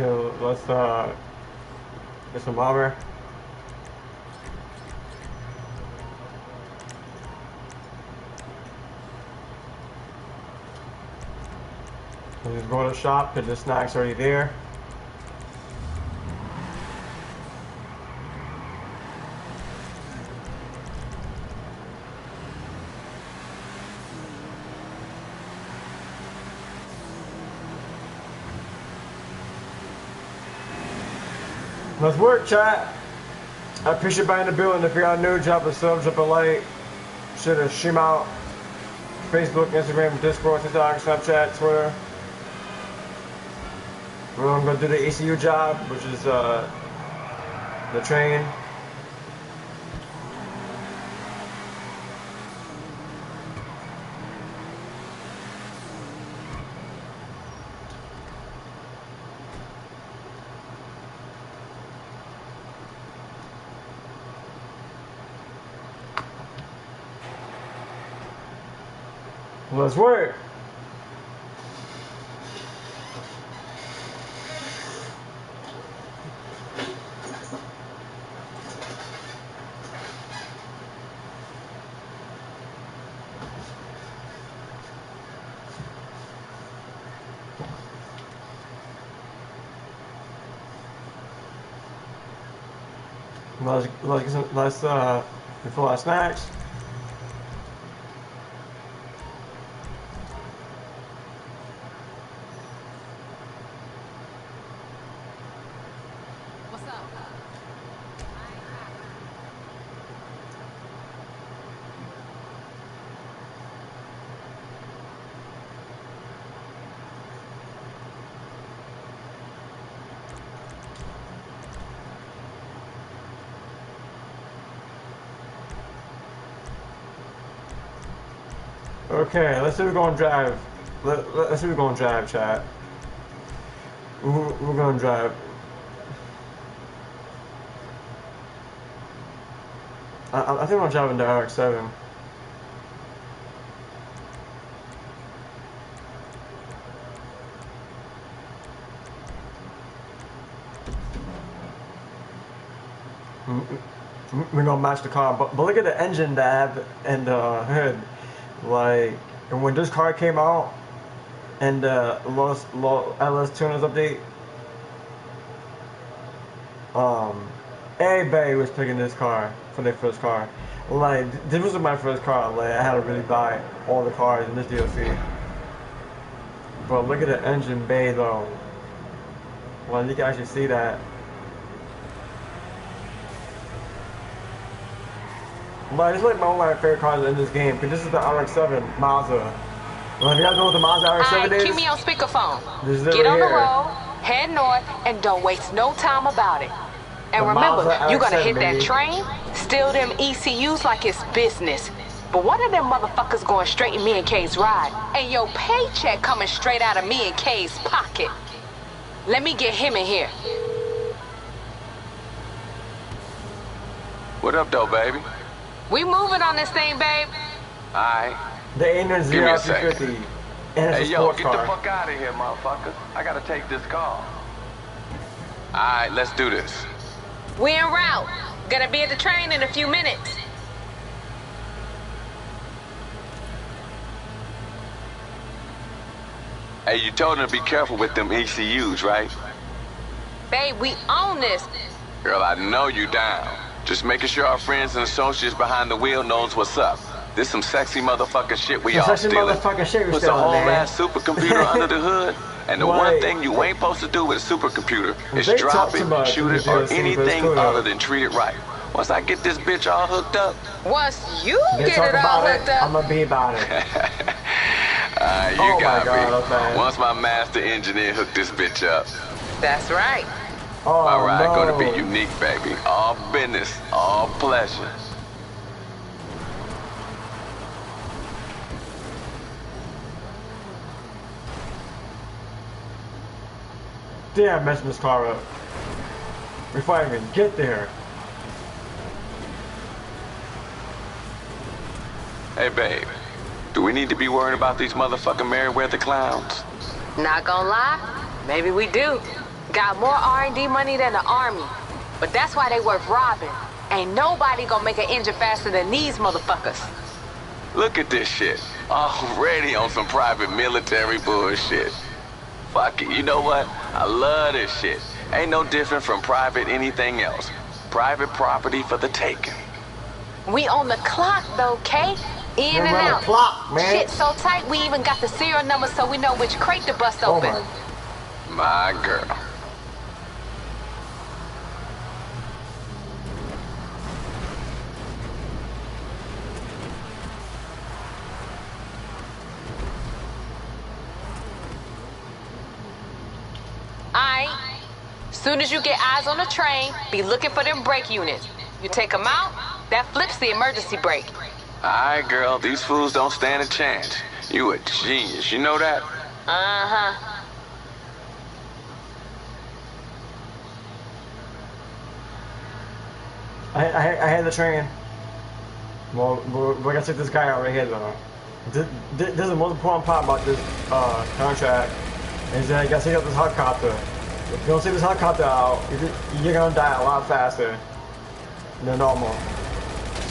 Okay, let's get some armor. We'll just go to the shop because the snack's already there. Let's work, chat. I appreciate buying the bill, and if you're new, drop a sub, drop a like, share the stream out. Facebook, Instagram, Discord, TikTok, Snapchat, Twitter. We're gonna do the ECU job, which is the train. Let's work. Let's fill our snacks. Okay, let's see we're gonna drive. Let's see we're gonna drive, chat. We're gonna drive. I think I'm driving the RX-7. We're gonna match the car, but look at the engine dab and the hood. Like, and when this car came out and the LS tuners update, everybody was picking this car for their first car. Like, this was my first car. Like, I had to really buy all the cars in this DLC. But look at the engine bay though. Well, you can actually see that. Like, it's like one of my favorite cars in this game, because this is the RX-7 Mazda. Well, if you guys know what the Mazda RX-7 is, keep me on speakerphone. This is Get on the here. road, head north, and don't waste no time about it. And remember, you're gonna hit that train, steal them ECUs like it's business. But one of them motherfuckers going straight in me and Kay's ride, and your paycheck coming straight out of me and Kay's pocket. Let me get him in here. What up, though, baby? We moving on this thing, babe. Alright. The A90 Give me a second. 350. And it's Hey, a yo, sports get car. the fuck out of here, motherfucker. I gotta take this call. Alright, let's do this. We en route. Gonna be at the train in a few minutes. Hey, you told him to be careful with them ECUs, right? Babe, we own this. Girl, I know you down. Just making sure our friends and associates behind the wheel knows what's up. This some sexy motherfucking shit we all Sexy stealing. motherfucking shit we Puts a stealing, whole man. ass supercomputer under the hood. And the one thing you ain't supposed to do with a supercomputer is They drop talk too it, much shoot in it, the or DLC, but it's anything cool. other than treat it right. Once I get this bitch all hooked up, Once you They get talk it all about it, hooked up. I'm gonna be about it. you Oh my got God, me. okay. Once my master engineer hooked this bitch up, That's right. Oh, my ride no. gonna be unique, baby. All business, all pleasure. Damn, messing this car up. Before I even get there. Hey, babe. Do we need to be worrying about these motherfucking Merryweather clowns? Not gonna lie, maybe we do. Got more R&D money than the army. But that's why they worth robbing. Ain't nobody gonna make an engine faster than these motherfuckers. Look at this shit. Already on some private military bullshit. Fuck it, you know what? I love this shit. Ain't no different from private anything else. Private property for the taking. We on the clock though, Kay. In You're and on the out. clock, man. Shit so tight we even got the serial number so we know which crate to bust Oh open. my. My girl. Aight. Soon as you get eyes on the train, be looking for them brake units. You take them out, that flips the emergency brake. Alright, girl, these fools don't stand a chance. You a genius, you know that? Uh-huh. I had the train. Well, we're gonna take this guy out right here though. This is the most important part about this contract is that you gotta take out this helicopter. If you don't take this helicopter out, you're gonna die a lot faster than normal.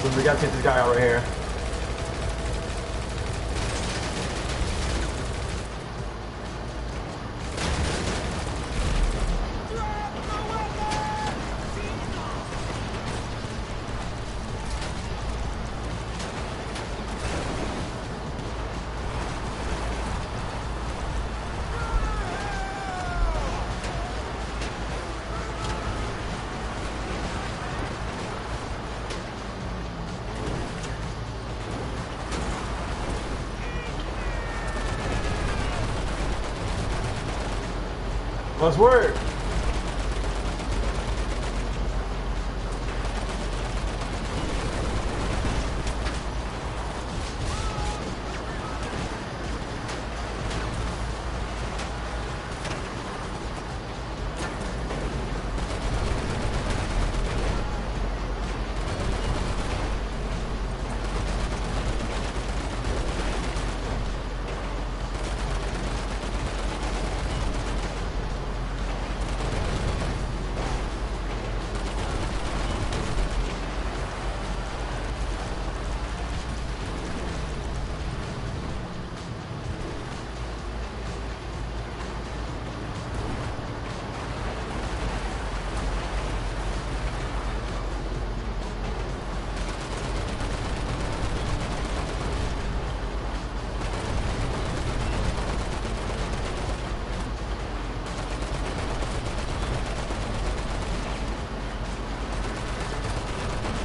So we gotta take this guy out right here. Let's work.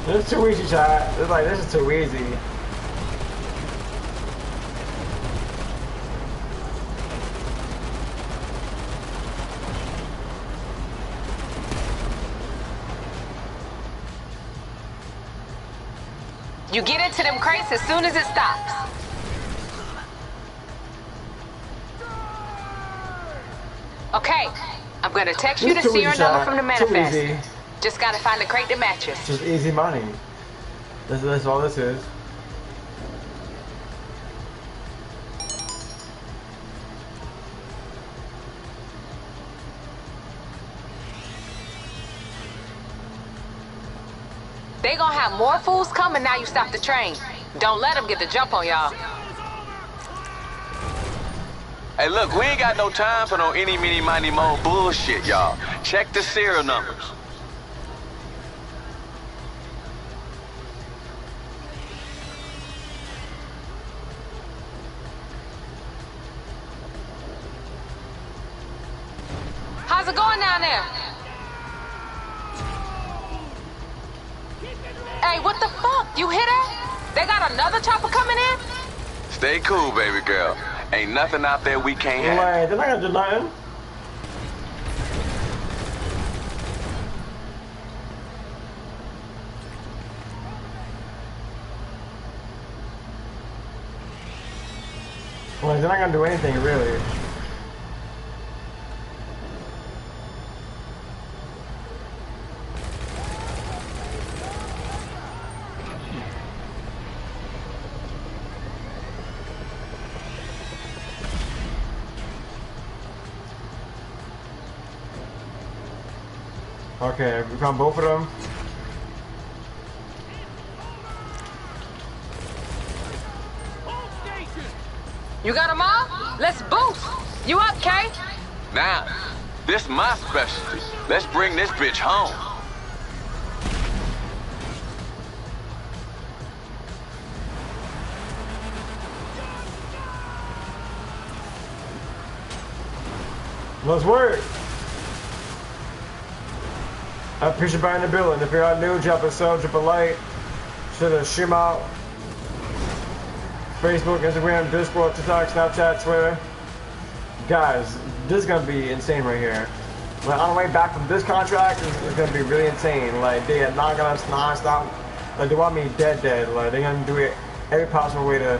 This is too easy, chat. It's like, this is too easy. You get into them crates as soon as it stops. Okay, I'm gonna text you the It's too serial easy, number chat. from the Too manifest. easy. Just gotta find the crate that matches. Just easy money. That's all this is. They gonna have more fools coming now you stop the train. Don't let them get the jump on y'all. Hey, look, we ain't got no time for no any, mini, miny, mo bullshit, y'all. Check the serial numbers. How's it going down there? Hey, what the fuck? You hear that? They got another chopper coming in? Stay cool, baby girl. Ain't nothing out there we can't handle. Right, they're not gonna do nothing. Like, they're not gonna do anything, really. Okay, we found both of them. You got them all? Let's boost. You up, Kay? Now, this my specialty. Let's bring this bitch home. Let's work. I appreciate buying the building. If you're out new, drop a sub, drop a like, share the stream out. Facebook, Instagram, Discord, TikTok, Snapchat, Twitter. Guys, this is gonna be insane right here. Like, on the way back from this contract, it's gonna be really insane. Like, they are not gonna non-stop. Like, they want me dead. Like, they're gonna do it every possible way to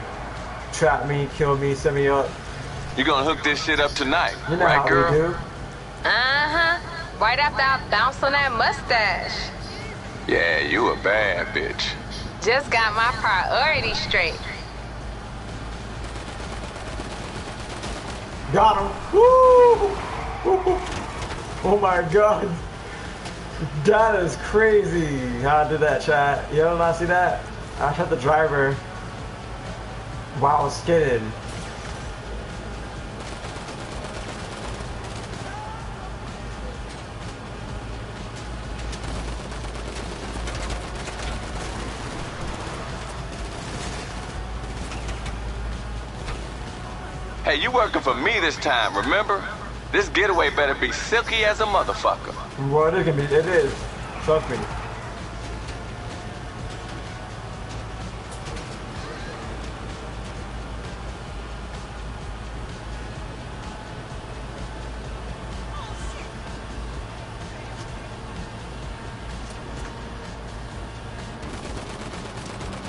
trap me, kill me, set me up. You gonna hook this shit up tonight, You know right, how girl? we do. Uh-huh. Right after I bounce on that mustache. Yeah, you a bad bitch. Just got my priorities straight. Got him. Woo! Oh my god. That is crazy how I did that, chat. You did not see that? I shot the driver while I was skidded. Hey, you working for me this time, remember? This getaway better be silky as a motherfucker. Well, it can be. It is. Trust me.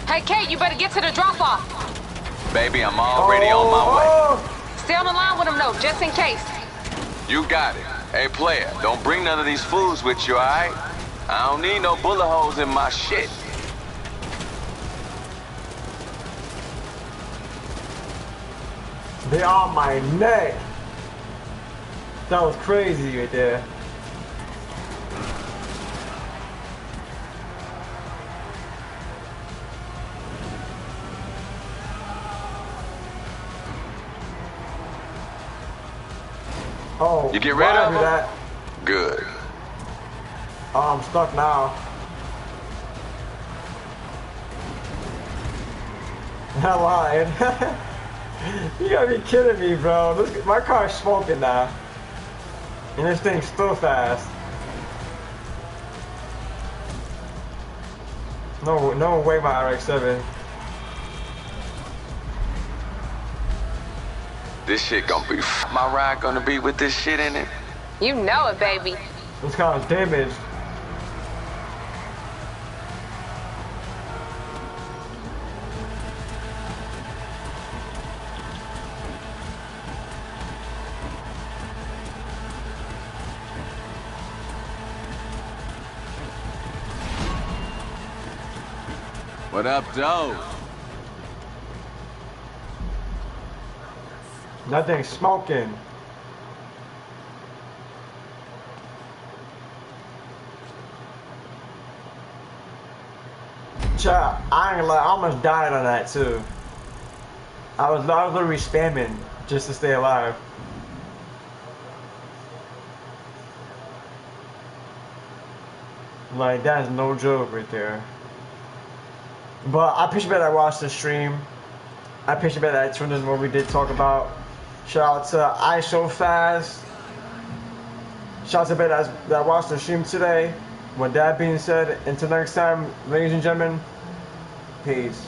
Hey, Kate, you better get to the drop-off. Baby, I'm already on my way. Stay on the line with him, though, just in case. You got it. Hey, player, don't bring none of these fools with you, all right? I don't need no bullet holes in my shit. They on my neck. That was crazy right there. Oh, You get rid of them? that? Good. Oh, I'm stuck now. I lied. You gotta be kidding me, bro. My car's smoking now. And this thing's still fast. No way my RX-7. This shit gonna be my ride gonna be with this shit in it? You know it, baby. It's kind of damaged. What up, Doe? That thing's smoking. Child, I ain't gonna lie, I almost died on that too. I was literally spamming just to stay alive. Like, that's no joke right there. But I picture that I watched the stream. I picture that I tuned in what we did talk about. Shout out to I So Fast. Shout out to everybody that watched the stream today. With that being said, until next time, ladies and gentlemen, peace.